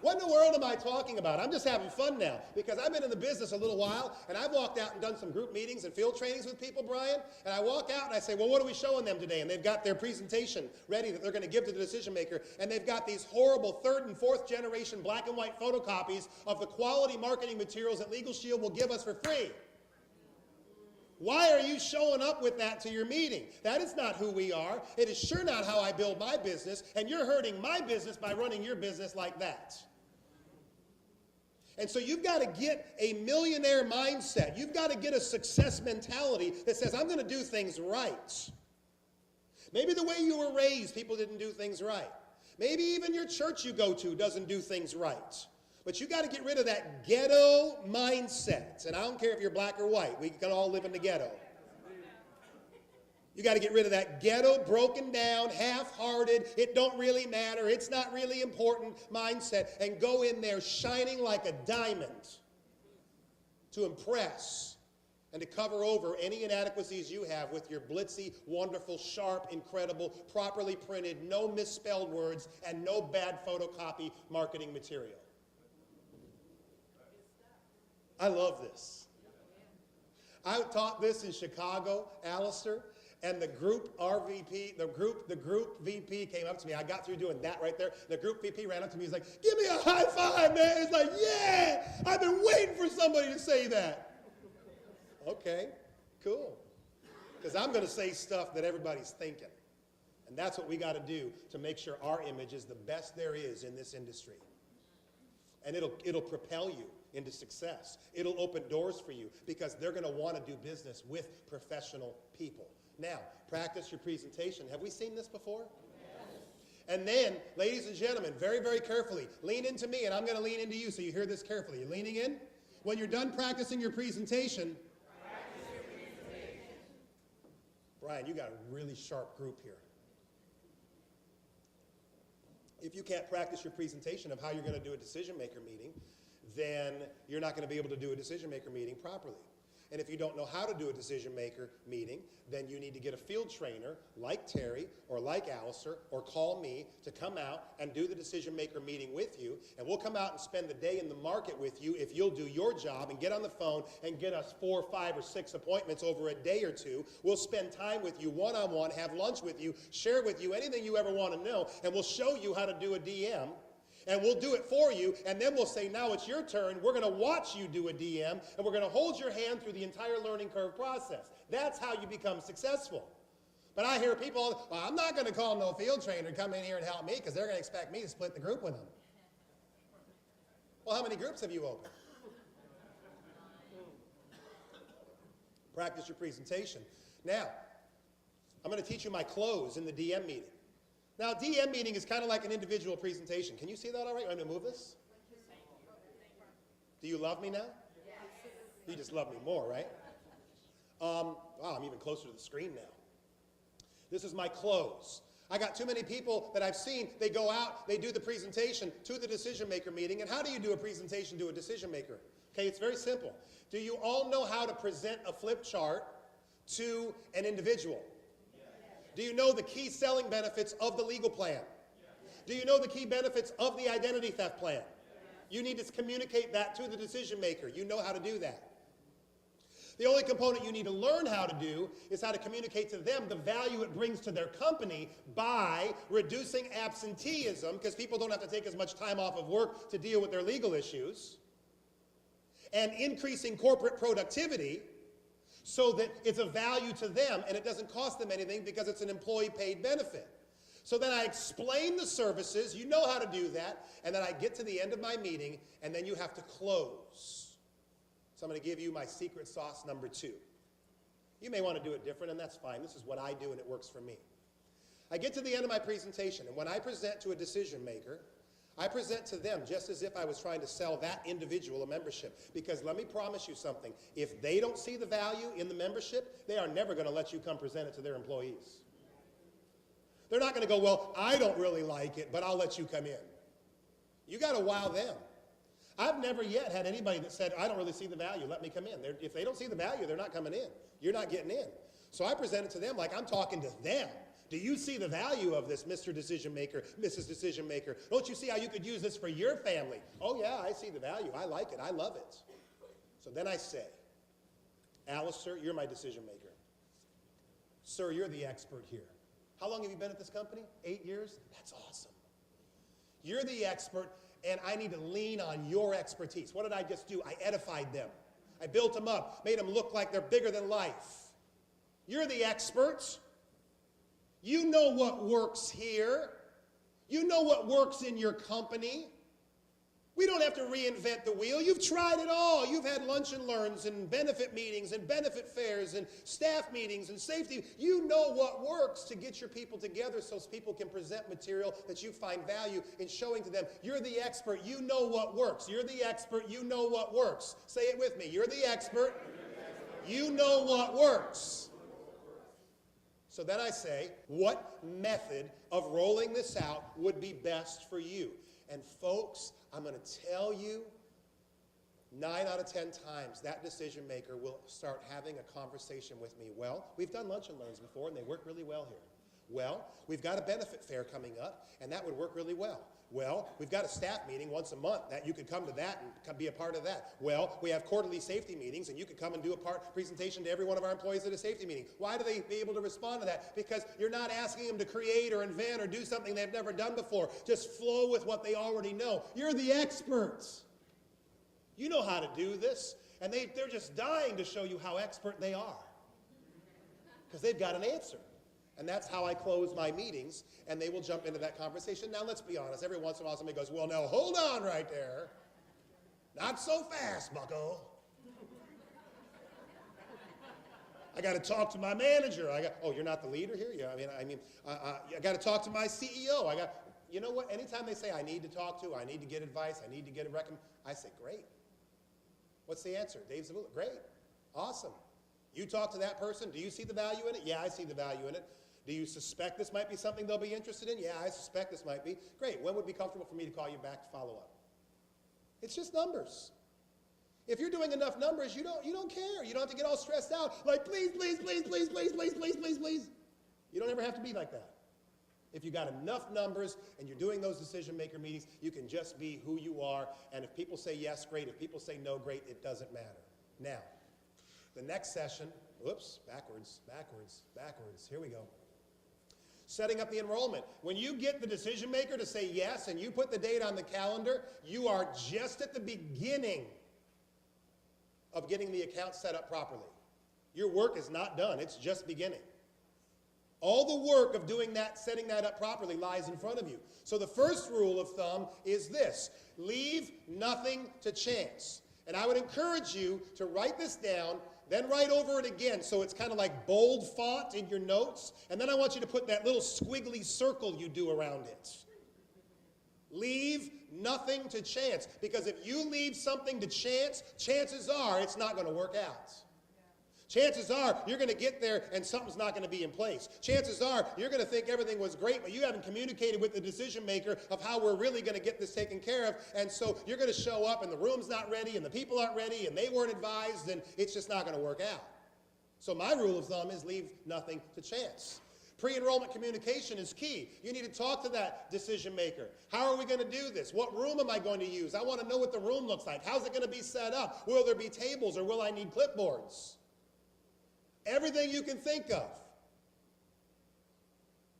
What in the world am I talking about? I'm just having fun now, because I've been in the business a little while, and I've walked out and done some group meetings and field trainings with people, Brian, and I walk out and I say, well, what are we showing them today? And they've got their presentation ready that they're going to give to the decision maker, and they've got these horrible 3rd and 4th generation black and white photocopies of the quality marketing materials that Legal Shield will give us for free. Why are you showing up with that to your meeting? That is not who we are. It is sure not how I build my business, and you're hurting my business by running your business like that. And so you've got to get a millionaire mindset. You've got to get a success mentality that says, I'm going to do things right. Maybe the way you were raised, people didn't do things right. Maybe even your church you go to doesn't do things right. But you got to get rid of that ghetto mindset. And I don't care if you're black or white. We can all live in the ghetto. You got to get rid of that ghetto, broken down, half-hearted, it don't really matter, it's not really important mindset, and go in there shining like a diamond to impress and to cover over any inadequacies you have with your blitzy, wonderful, sharp, incredible, properly printed, no misspelled words, and no bad photocopy marketing material. I love this. I taught this in Chicago, Alistair. And the group RVP, the group VP came up to me. I got through doing that right there. The group VP ran up to me. He's like, give me a high five, man. It's like, yeah, I've been waiting for somebody to say that. Okay, cool. Because I'm going to say stuff that everybody's thinking. And that's what we got to do to make sure our image is the best there is in this industry. And it'll propel you into success. It'll open doors for you because they're going to want to do business with professional people. Now, practice your presentation. Have we seen this before? Yes. And then, ladies and gentlemen, very, very carefully, lean into me, and I'm going to lean into you so you hear this carefully. You're leaning in? When you're done practicing your presentation, Brian, you got a really sharp group here. If you can't practice your presentation of how you're going to do a decision maker meeting, then you're not going to be able to do a decision maker meeting properly. And if you don't know how to do a decision maker meeting, then you need to get a field trainer like Terry or like Alistair or call me to come out and do the decision maker meeting with you. And we'll come out and spend the day in the market with you if you'll do your job and get on the phone and get us 4, 5, or 6 appointments over a day or two. We'll spend time with you one-on-one, have lunch with you, share with you anything you ever want to know, and we'll show you how to do a DM. And we'll do it for you, and then we'll say, now it's your turn. We're going to watch you do a DM, and we're going to hold your hand through the entire learning curve process. That's how you become successful. But I hear people, well, I'm not going to call no field trainer to come in here and help me because they're going to expect me to split the group with them. Well, how many groups have you opened? Practice your presentation. Now, I'm going to teach you my close in the DM meeting. Now, DM meeting is kind of like an individual presentation. Can you see that all right? I'm going to move this. Do you love me now? Yes. You just love me more, right? Wow, I'm even closer to the screen now. This is my close. I got too many people that I've seen, they go out, they do the presentation to the decision maker meeting. And how do you do a presentation to a decision maker? Okay, it's very simple. Do you all know how to present a flip chart to an individual? Do you know the key selling benefits of the legal plan? Do you know the key benefits of the identity theft plan? You need to communicate that to the decision maker. You know how to do that. The only component you need to learn how to do is how to communicate to them the value it brings to their company by reducing absenteeism, because people don't have to take as much time off of work to deal with their legal issues, and increasing corporate productivity, so that it's a value to them and it doesn't cost them anything because it's an employee-paid benefit. So then I explain the services, you know how to do that, and then I get to the end of my meeting, and then you have to close. So I'm going to give you my secret sauce number 2. You may want to do it different, and that's fine. This is what I do, and it works for me. I get to the end of my presentation, and when I present to a decision maker, I present to them just as if I was trying to sell that individual a membership. Because let me promise you something. If they don't see the value in the membership, they are never going to let you come present it to their employees. They're not going to go, well, I don't really like it, but I'll let you come in. You got to wow them. I've never yet had anybody that said, I don't really see the value, let me come in. If they don't see the value, they're not coming in. You're not getting in. So I present it to them like I'm talking to them. Do you see the value of this, Mr. Decision Maker, Mrs. Decision Maker? Don't you see how you could use this for your family? Oh, yeah, I see the value. I like it. I love it. So then I say, Alistair, you're my decision maker. Sir, you're the expert here. How long have you been at this company? 8 years? That's awesome. You're the expert, and I need to lean on your expertise. What did I just do? I edified them. I built them up, made them look like they're bigger than life. You're the expert. You know what works here. You know what works in your company. We don't have to reinvent the wheel. You've tried it all. You've had lunch and learns and benefit meetings and benefit fairs and staff meetings and safety. You know what works to get your people together so people can present material that you find value in showing to them. You're the expert. You know what works. You're the expert. You know what works. Say it with me. You're the expert. You know what works. So then I say, what method of rolling this out would be best for you? And folks, I'm going to tell you, 9 out of 10 times, that decision maker will start having a conversation with me. Well, we've done lunch and learns before, and they work really well here. Well, we've got a benefit fair coming up, and that would work really well. Well, we've got a staff meeting once a month that you could come to that and be a part of that. Well, we have quarterly safety meetings, and you could come and do a presentation to every one of our employees at a safety meeting. Why do they be able to respond to that? Because you're not asking them to create or invent or do something they've never done before. Just flow with what they already know. You're the experts. You know how to do this, and they're just dying to show you how expert they are because they've got an answer. And that's how I close my meetings, and they will jump into that conversation. Now, let's be honest. Every once in a while, somebody goes, well, no, hold on right there. Not so fast, bucko. I got to talk to my manager. Oh, you're not the leader here? Yeah, I got to talk to my CEO. You know what? Anytime they say I need to talk to, I need to get advice, I need to get a recommendation, I say, great. What's the answer? Dave Zavula, great. Awesome. You talk to that person. Do you see the value in it? Yeah, I see the value in it. Do you suspect this might be something they'll be interested in? Yeah, I suspect this might be. Great. When would be comfortable for me to call you back to follow up? It's just numbers. If you're doing enough numbers, you don't care. You don't have to get all stressed out, like please, please, please, please, please, please, please, please, please. You don't ever have to be like that. If you got enough numbers and you're doing those decision maker meetings, you can just be who you are. And if people say yes, great. If people say no, great. It doesn't matter. Now, the next session, whoops, backwards. Here we go. Setting up the enrollment. When you get the decision maker to say yes and you put the date on the calendar, you are just at the beginning of getting the account set up properly. Your work is not done. It's just beginning. All the work of doing that, setting that up properly, lies in front of you. So the first rule of thumb is this: leave nothing to chance. And I would encourage you to write this down, then write over it again so it's kind of like bold font in your notes. And then I want you to put that little squiggly circle you do around it. Leave nothing to chance. Because if you leave something to chance, chances are it's not going to work out. Chances are you're going to get there and something's not going to be in place. Chances are you're going to think everything was great, but you haven't communicated with the decision maker of how we're really going to get this taken care of. And so you're going to show up and the room's not ready and the people aren't ready and they weren't advised, and it's just not going to work out. So my rule of thumb is leave nothing to chance. Pre-enrollment communication is key. You need to talk to that decision maker. How are we going to do this? What room am I going to use? I want to know what the room looks like. How's it going to be set up? Will there be tables or will I need clipboards? Everything you can think of.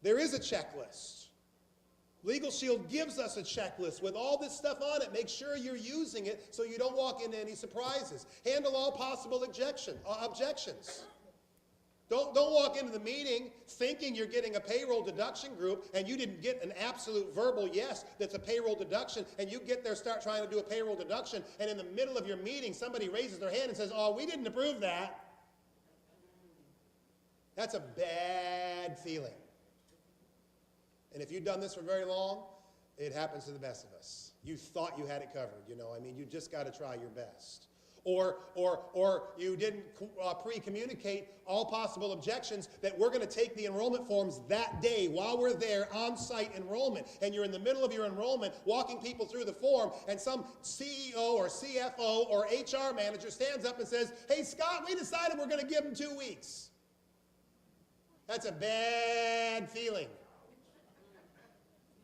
There is a checklist. Legal Shield gives us a checklist with all this stuff on it. Make sure you're using it so you don't walk into any surprises. Handle all possible objections. Don't walk into the meeting thinking you're getting a payroll deduction group and you didn't get an absolute verbal yes that's a payroll deduction, and you get there, start trying to do a payroll deduction, and in the middle of your meeting somebody raises their hand and says, oh, we didn't approve that. That's a bad feeling. And if you've done this for very long, it happens to the best of us. You thought you had it covered, you just got to try your best. Or you didn't pre-communicate all possible objections that we're going to take the enrollment forms that day while we're there on-site enrollment. And you're in the middle of your enrollment walking people through the form, and some CEO or CFO or HR manager stands up and says, hey, Scott, we decided we're going to give them 2 weeks. That's a bad feeling.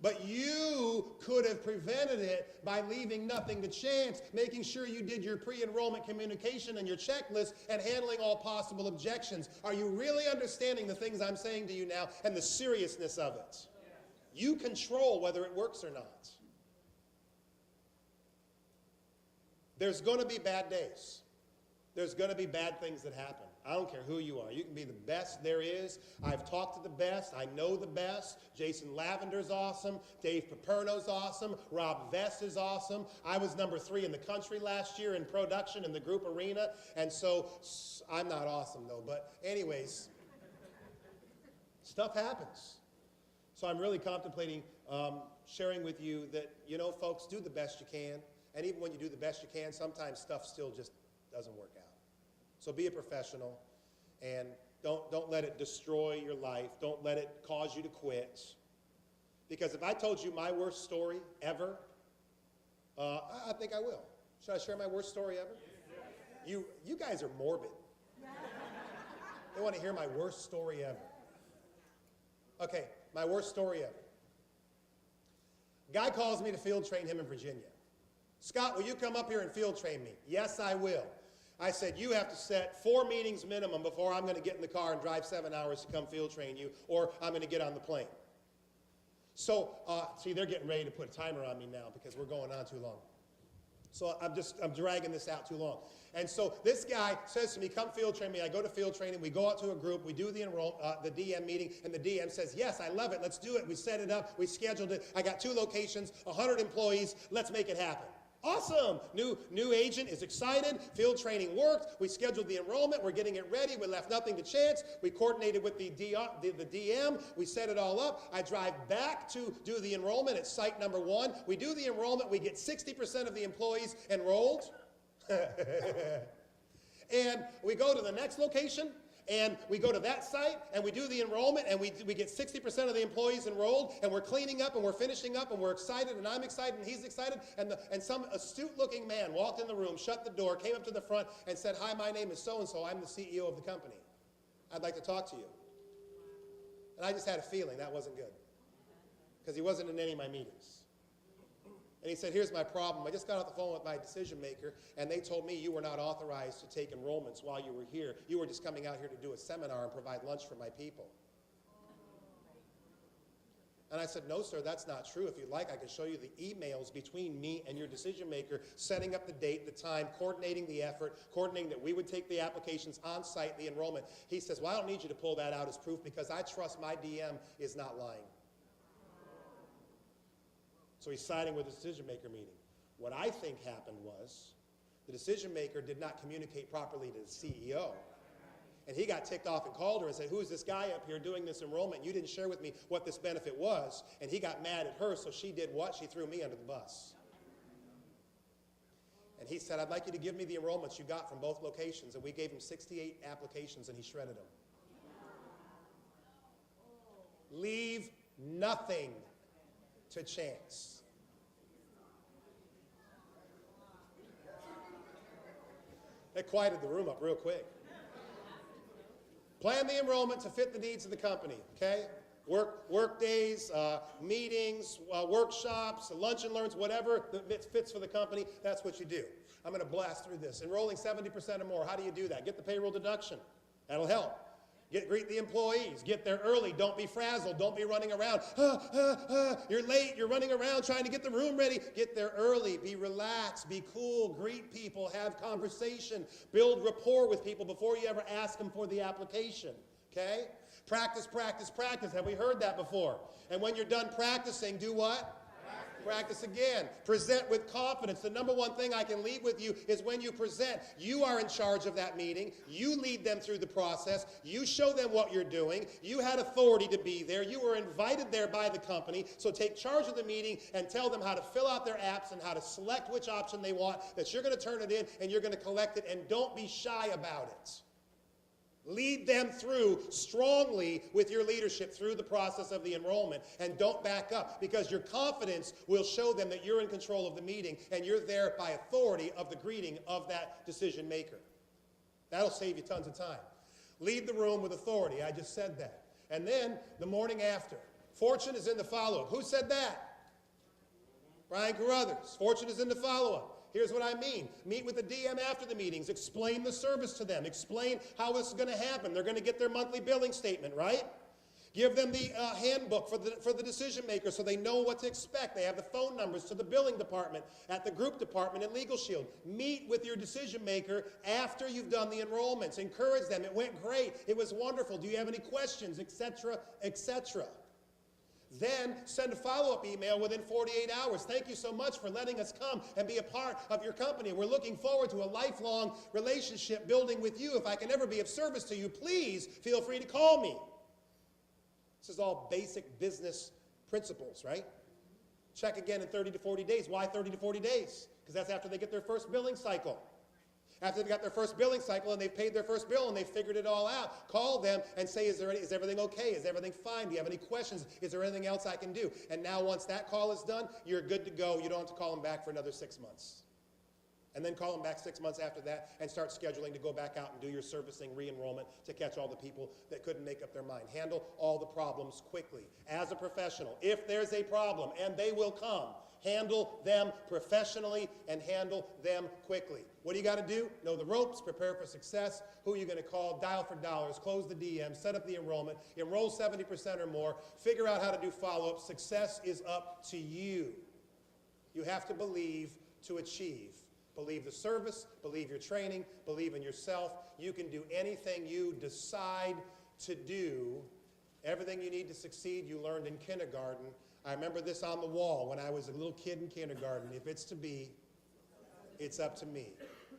But you could have prevented it by leaving nothing to chance, making sure you did your pre-enrollment communication and your checklist, and handling all possible objections. Are you really understanding the things I'm saying to you now and the seriousness of it? You control whether it works or not. There's going to be bad days. There's going to be bad things that happen. I don't care who you are. You can be the best there is. I've talked to the best. I know the best. Jason Lavender's awesome. Dave Paperno's awesome. Rob Vess is awesome. I was number 3 in the country last year in production in the group arena. And so I'm not awesome, though. But anyways, stuff happens. So I'm really contemplating sharing with you that, folks, do the best you can. And even when you do the best you can, sometimes stuff still just doesn't work out. So be a professional, and don't let it destroy your life. Don't let it cause you to quit. Because if I told you my worst story ever, I think I will. Should I share my worst story ever? You guys are morbid. They want to hear my worst story ever. Okay, my worst story ever. Guy calls me to field train him in Virginia. Scott, will you come up here and field train me? Yes, I will. I said, you have to set 4 meetings minimum before I'm going to get in the car and drive 7 hours to come field train you, or I'm going to get on the plane. So, see, they're getting ready to put a timer on me now because we're going on too long. So I'm dragging this out too long. And so this guy says to me, come field train me. I go to field training. We go out to a group. We do the DM meeting, and the DM says, yes, I love it. Let's do it. We set it up. We scheduled it. I got 2 locations, 100 employees. Let's make it happen. Awesome. New agent is excited. Field training worked. We scheduled the enrollment. We're getting it ready. We left nothing to chance. We coordinated with the DM. We set it all up. I drive back to do the enrollment at site number 1. We do the enrollment. We get 60% of the employees enrolled. And we go to the next location, and we go to that site, and we do the enrollment, and we get 60% of the employees enrolled, and we're cleaning up, and we're finishing up, and we're excited, and I'm excited, and he's excited, and some astute-looking man walked in the room, shut the door, came up to the front, and said, "Hi, my name is so-and-so. I'm the CEO of the company. I'd like to talk to you." And I just had a feeling that wasn't good, because he wasn't in any of my meetings. And he said, "Here's my problem. I just got off the phone with my decision maker, and they told me you were not authorized to take enrollments while you were here. You were just coming out here to do a seminar and provide lunch for my people." And I said, "No, sir, that's not true. If you'd like, I can show you the emails between me and your decision maker, setting up the date, the time, coordinating the effort, coordinating that we would take the applications on site, the enrollment." He says, "Well, I don't need you to pull that out as proof because I trust my DM is not lying." So he's siding with the decision maker meeting. What I think happened was the decision maker did not communicate properly to the CEO. And he got ticked off and called her and said, "Who's this guy up here doing this enrollment? You didn't share with me what this benefit was." And he got mad at her, so she did what? She threw me under the bus. And he said, "I'd like you to give me the enrollments you got from both locations." And we gave him 68 applications, and he shredded them. Leave nothing to chance. That quieted the room up real quick. Plan the enrollment to fit the needs of the company, okay? Work days, meetings, workshops, lunch and learns, whatever that fits for the company, that's what you do. I'm going to blast through this. Enrolling 70% or more, how do you do that? Get the payroll deduction. That'll help. Greet the employees. Get there early. Don't be frazzled. Don't be running around. You're late. You're running around trying to get the room ready. Get there early. Be relaxed. Be cool. Greet people. Have conversation. Build rapport with people before you ever ask them for the application. Okay? Practice, practice, practice. Have we heard that before? And when you're done practicing, do what? Practice again. Present with confidence. The number one thing I can leave with you is when you present, you are in charge of that meeting. You lead them through the process. You show them what you're doing. You had authority to be there. You were invited there by the company. So take charge of the meeting and tell them how to fill out their apps and how to select which option they want, that you're going to turn it in and you're going to collect it, and don't be shy about it. Lead them through strongly with your leadership through the process of the enrollment, and don't back up, because your confidence will show them that you're in control of the meeting and you're there by authority of the greeting of that decision maker. That'll save you tons of time. Lead the room with authority. I just said that. And then the morning after, fortune is in the follow-up. Who said that? Brian Carruthers. Fortune is in the follow-up. Here's what I mean. Meet with the DM after the meetings. Explain the service to them. Explain how this is going to happen. They're going to get their monthly billing statement, right? Give them the handbook for the decision maker so they know what to expect. They have the phone numbers to the billing department, at the group department, and Legal Shield. Meet with your decision maker after you've done the enrollments. Encourage them. It went great. It was wonderful. Do you have any questions, etc., etc.? Then send a follow-up email within 48 hours. Thank you so much for letting us come and be a part of your company. We're looking forward to a lifelong relationship building with you. If I can ever be of service to you, please feel free to call me. This is all basic business principles, right? Check again in 30 to 40 days. Why 30 to 40 days? Because that's after they get their first billing cycle. After they've got their first billing cycle and they've paid their first bill and they've figured it all out, call them and say, is everything okay? Is everything fine? Do you have any questions? Is there anything else I can do? And now once that call is done, you're good to go. You don't have to call them back for another 6 months. And then call them back 6 months after that and start scheduling to go back out and do your servicing re-enrollment to catch all the people that couldn't make up their mind. Handle all the problems quickly. As a professional, if there's a problem, and they will come, handle them professionally and handle them quickly. What do you got to do? Know the ropes, prepare for success. Who are you going to call? Dial for dollars, close the DM, set up the enrollment, enroll 70% or more, figure out how to do follow-up. Success is up to you. You have to believe to achieve. Believe the service, believe your training, believe in yourself. You can do anything you decide to do. Everything you need to succeed you learned in kindergarten. I remember this on the wall when I was a little kid in kindergarten. If it's to be, it's up to me.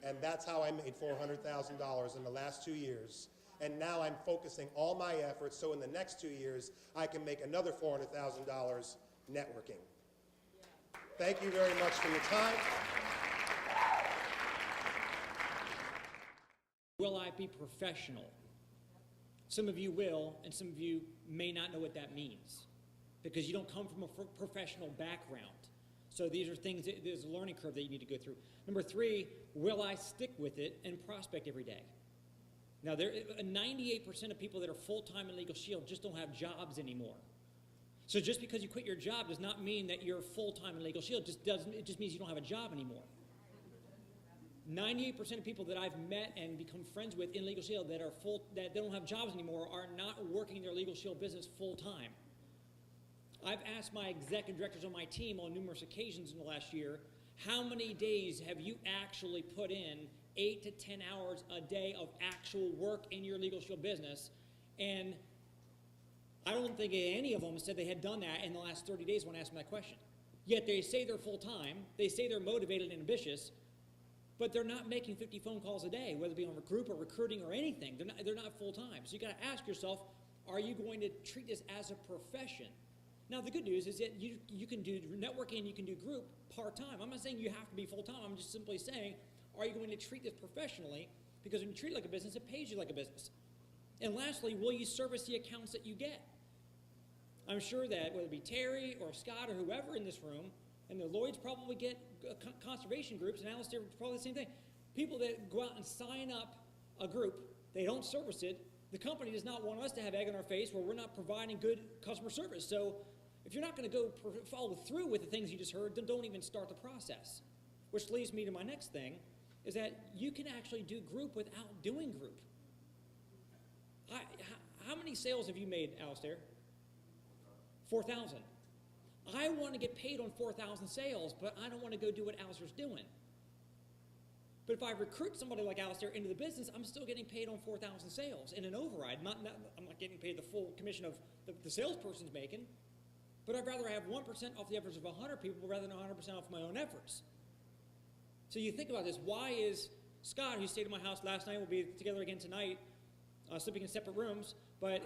And that's how I made $400,000 in the last 2 years. And now I'm focusing all my efforts so in the next 2 years I can make another $400,000 networking. Thank you very much for your time. Will I be professional? Some of you will, and some of you may not know what that means because you don't come from a professional background. So these are things, there's a learning curve that you need to go through. Number 3, will I stick with it and prospect every day? Now, 98% of people that are full-time in Legal Shield just don't have jobs anymore. So just because you quit your job does not mean that you're full-time in Legal Shield. It just means you don't have a job anymore. 98% of people that I've met and become friends with in Legal Shield that don't have jobs anymore are not working their Legal Shield business full-time. I've asked my executive directors on my team on numerous occasions in the last year, how many days have you actually put in 8 to 10 hours a day of actual work in your Legal Shield business? And I don't think any of them said they had done that in the last 30 days when I asked them that question. Yet they say they're full-time, they say they're motivated and ambitious, but they're not making 50 phone calls a day, whether it be on a group or recruiting or anything. They're not full-time. So you got to ask yourself, are you going to treat this as a profession? Now, the good news is that you can do networking, you can do group part-time. I'm not saying you have to be full-time. I'm just simply saying, are you going to treat this professionally? Because when you treat it like a business, it pays you like a business. And lastly, will you service the accounts that you get? I'm sure that whether it be Terry or Scott or whoever in this room, and the Lloyds probably get conservation groups, and Alistair probably the same thing. People that go out and sign up a group, they don't service it. The company does not want us to have egg on our face where we're not providing good customer service. So if you're not going to go follow through with the things you just heard, then don't even start the process. Which leads me to my next thing, is that you can actually do group without doing group. How many sales have you made, Alistair? 4,000. I want to get paid on 4,000 sales, but I don't want to go do what Alistair's doing. But if I recruit somebody like Alistair into the business, I'm still getting paid on 4,000 sales in an override. I'm not getting paid the full commission of the salesperson's making, but I'd rather have 1% off the efforts of 100 people rather than 100% off my own efforts. So you think about this. Why is Scott, who stayed at my house last night, we'll be together again tonight, sleeping in separate rooms, but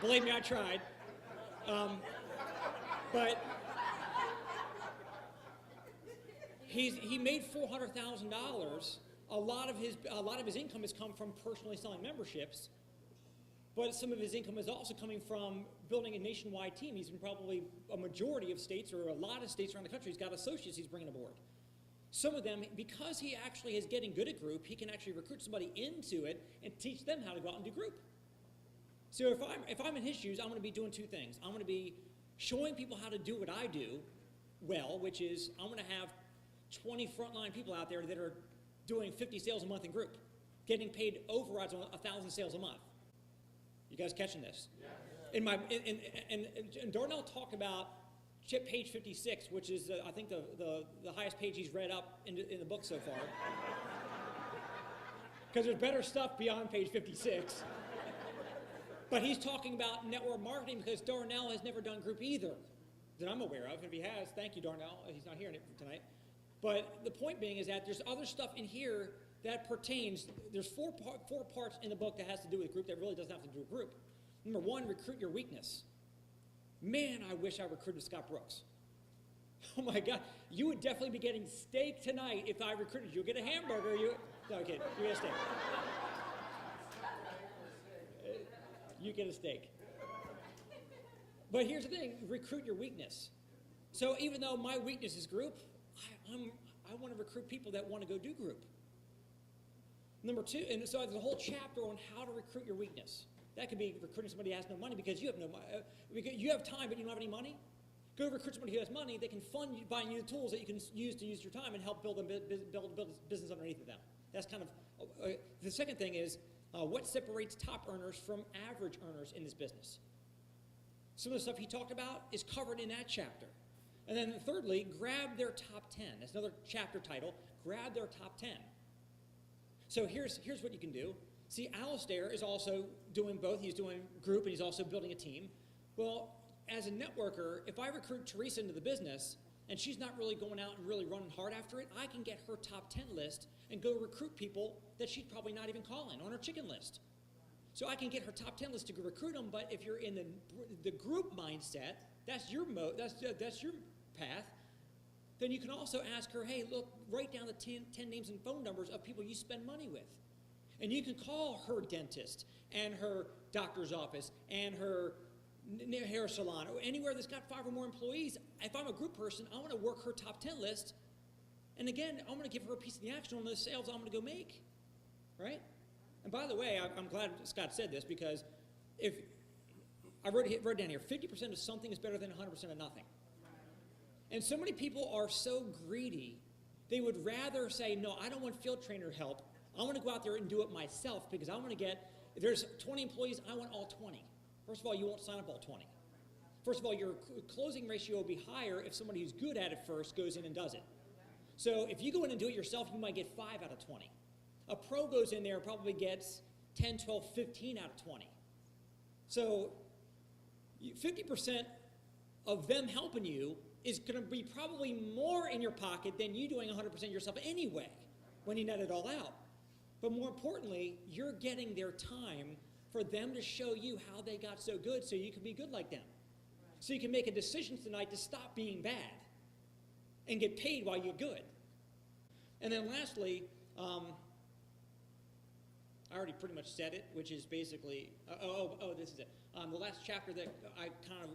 believe me, I tried. But he made $400,000. A lot of his income has come from personally selling memberships, but some of his income is also coming from building a nationwide team. He's in probably a majority of states or a lot of states around the country. He's got associates he's bringing aboard. Some of them, because he actually is getting good at group, he can actually recruit somebody into it and teach them how to go out and do group. So if I'm in his shoes, I'm going to be doing 2 things. I'm going to be showing people how to do what I do well, which is I'm going to have 20 frontline people out there that are doing 50 sales a month in group, getting paid overrides on 1,000 sales a month. You guys catching this? Yeah. And Darnell talked about page 56, which is I think the highest page he's read up in the book so far, because there's better stuff beyond page 56. But he's talking about network marketing because Darnell has never done group either that I'm aware of. If he has, thank you, Darnell. He's not here tonight. But the point being is that there's other stuff in here that pertains. There's four parts in the book that has to do with group that really doesn't have to do with group. Number 1, recruit your weakness. Man, I wish I recruited Scott Brooks. Oh my God, you would definitely be getting steak tonight if I recruited you. You'll get a hamburger. No, okay, you get a steak. You get a steak. But here's the thing, recruit your weakness. So even though my weakness is group, I want to recruit people that want to go do group. Number 2, and so there's a whole chapter on how to recruit your weakness. That could be recruiting somebody who has no money because you have no money. You have time, but you don't have any money. Go recruit somebody who has money. They can fund you, buying you the tools that you can use your time and help build a business underneath of them. That's kind of the second thing is what separates top earners from average earners in this business. Some of the stuff he talked about is covered in that chapter. And then thirdly, grab their top 10. That's another chapter title, grab their top 10. So here's what you can do. See, Alistair is also doing both. He's doing group and he's also building a team. Well, as a networker, if I recruit Teresa into the business and she's not really going out and really running hard after it, I can get her top 10 list and go recruit people that she's probably not even calling on her chicken list. So I can get her top 10 list to go recruit them, but if you're in the group mindset, that's your path, then you can also ask her, hey, look, write down the 10 names and phone numbers of people you spend money with. And you can call her dentist and her doctor's office and her hair salon or anywhere that's got 5 or more employees. If I'm a group person, I want to work her top 10 list. And again, I'm going to give her a piece of the action on the sales I'm going to go make, right? And by the way, I'm glad Scott said this, because if I wrote down here, 50% of something is better than 100% of nothing. And so many people are so greedy, they would rather say, no, I don't want field trainer help. I want to go out there and do it myself, because I want to get, if there's 20 employees, I want all 20. First of all, you won't sign up all 20. First of all, your closing ratio will be higher if somebody who's good at it first goes in and does it. So if you go in and do it yourself, you might get 5 out of 20. A pro goes in there and probably gets 10, 12, 15 out of 20. So 50% of them helping you is going to be probably more in your pocket than you doing 100% yourself anyway, when you net it all out. But more importantly, you're getting their time for them to show you how they got so good so you can be good like them. So you can make a decision tonight to stop being bad and get paid while you're good. And then lastly, I already pretty much said it, which is basically, this is it. The last chapter that I kind of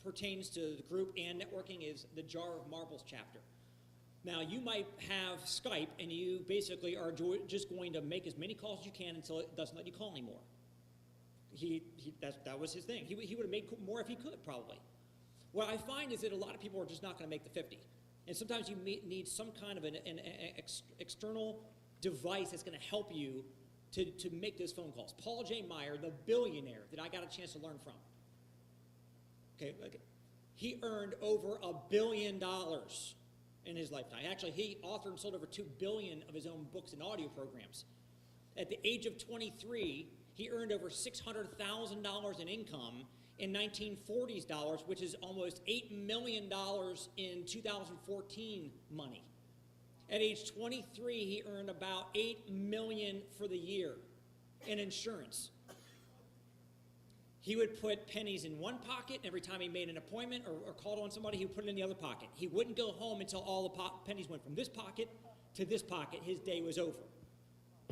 pertains to the group and networking is the Jar of Marbles chapter. Now, you might have Skype, and you basically are just going to make as many calls as you can until it doesn't let you call anymore. That was his thing. He would have made more if he could, probably. What I find is that a lot of people are just not going to make the 50. And sometimes you need some kind of an external device that's going to help you to make those phone calls. Paul J. Meyer, the billionaire that I got a chance to learn from. Okay, he earned over $1 billion in his lifetime. Actually, he authored and sold over 2 billion of his own books and audio programs. At the age of 23, he earned over $600,000 in income in 1940s dollars, which is almost $8 million in 2014 money. At age 23, he earned about $8 million for the year in insurance. He would put pennies in one pocket, and every time he made an appointment or called on somebody, he would put it in the other pocket. He wouldn't go home until all the pennies went from this pocket to this pocket. His day was over.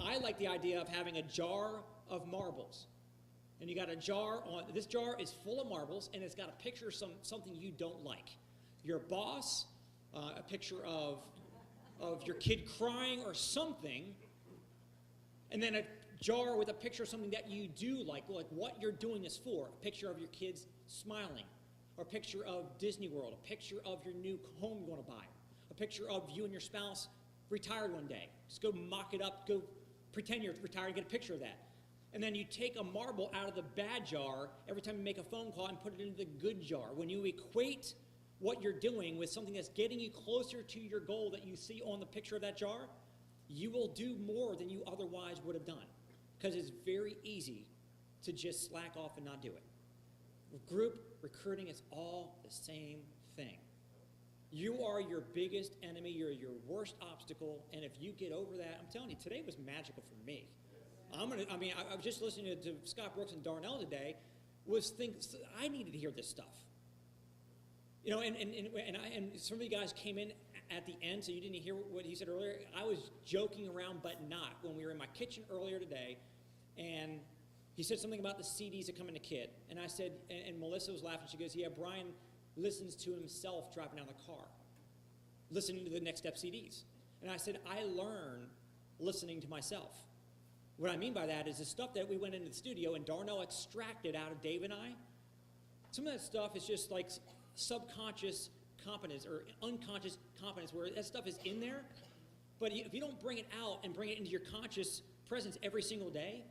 I like the idea of having a jar of marbles. And you got a jar on, this jar is full of marbles, and it's got a picture of something you don't like. Your boss, a picture of your kid crying or something, and then a jar with a picture of something that you do like what you're doing this for. A picture of your kids smiling, or a picture of Disney World, a picture of your new home you want to buy, a picture of you and your spouse retired one day. Just go mock it up, go pretend you're retired and get a picture of that. And then you take a marble out of the bad jar every time you make a phone call and put it into the good jar. When you equate what you're doing with something that's getting you closer to your goal that you see on the picture of that jar, you will do more than you otherwise would have done. Because it's very easy to just slack off and not do it. Group recruiting is all the same thing. You are your biggest enemy. You're your worst obstacle. And if you get over that, I'm telling you, today was magical for me. I was just listening to Scott Brooks and Darnell today. I needed to hear this stuff. You know, and some of you guys came in at the end, so you didn't hear what he said earlier. I was joking around, but not. When we were in my kitchen earlier today, and he said something about the CDs that come in a kit. And I said, and Melissa was laughing. She goes, yeah, Brian listens to himself driving down the car, listening to the Next Step CDs. And I said, I learn listening to myself. What I mean by that is the stuff that we went into the studio and Darnell extracted out of Dave and I. Some of that stuff is just like subconscious competence or unconscious competence, where that stuff is in there. But if you don't bring it out and bring it into your conscious presence every single day,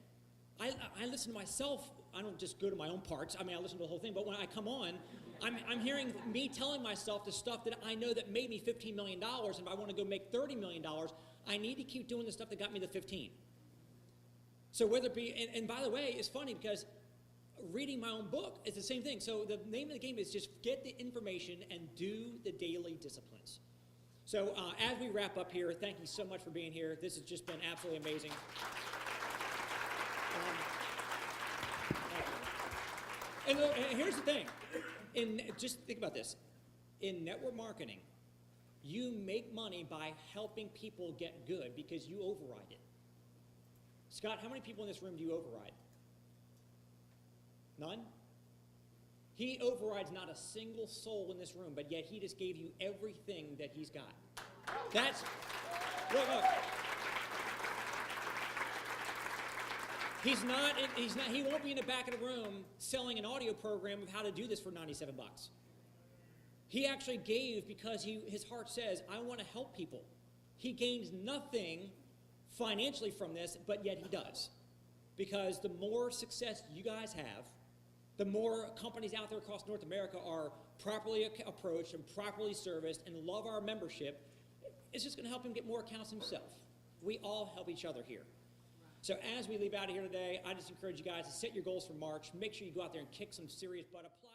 I listen to myself. I don't just go to my own parts. I mean, I listen to the whole thing. But when I come on, I'm hearing me telling myself the stuff that I know that made me $15 million. And if I want to go make $30 million, I need to keep doing the stuff that got me the 15. So whether it be, and by the way, it's funny because reading my own book is the same thing. So the name of the game is just get the information and do the daily disciplines. So as we wrap up here, thank you so much for being here. This has just been absolutely amazing. And here's the thing. Just think about this. In network marketing, you make money by helping people get good because you override it. Scott, how many people in this room do you override? None? He overrides not a single soul in this room, but yet he just gave you everything that he's got. That's, look. He won't be in the back of the room selling an audio program of how to do this for $97. He actually gave because his heart says, I want to help people. He gains nothing financially from this, but yet he does. Because the more success you guys have, the more companies out there across North America are properly approached and properly serviced and love our membership, it's just going to help him get more accounts himself. We all help each other here. So as we leave out of here today, I just encourage you guys to set your goals for March. Make sure you go out there and kick some serious butt. Apply.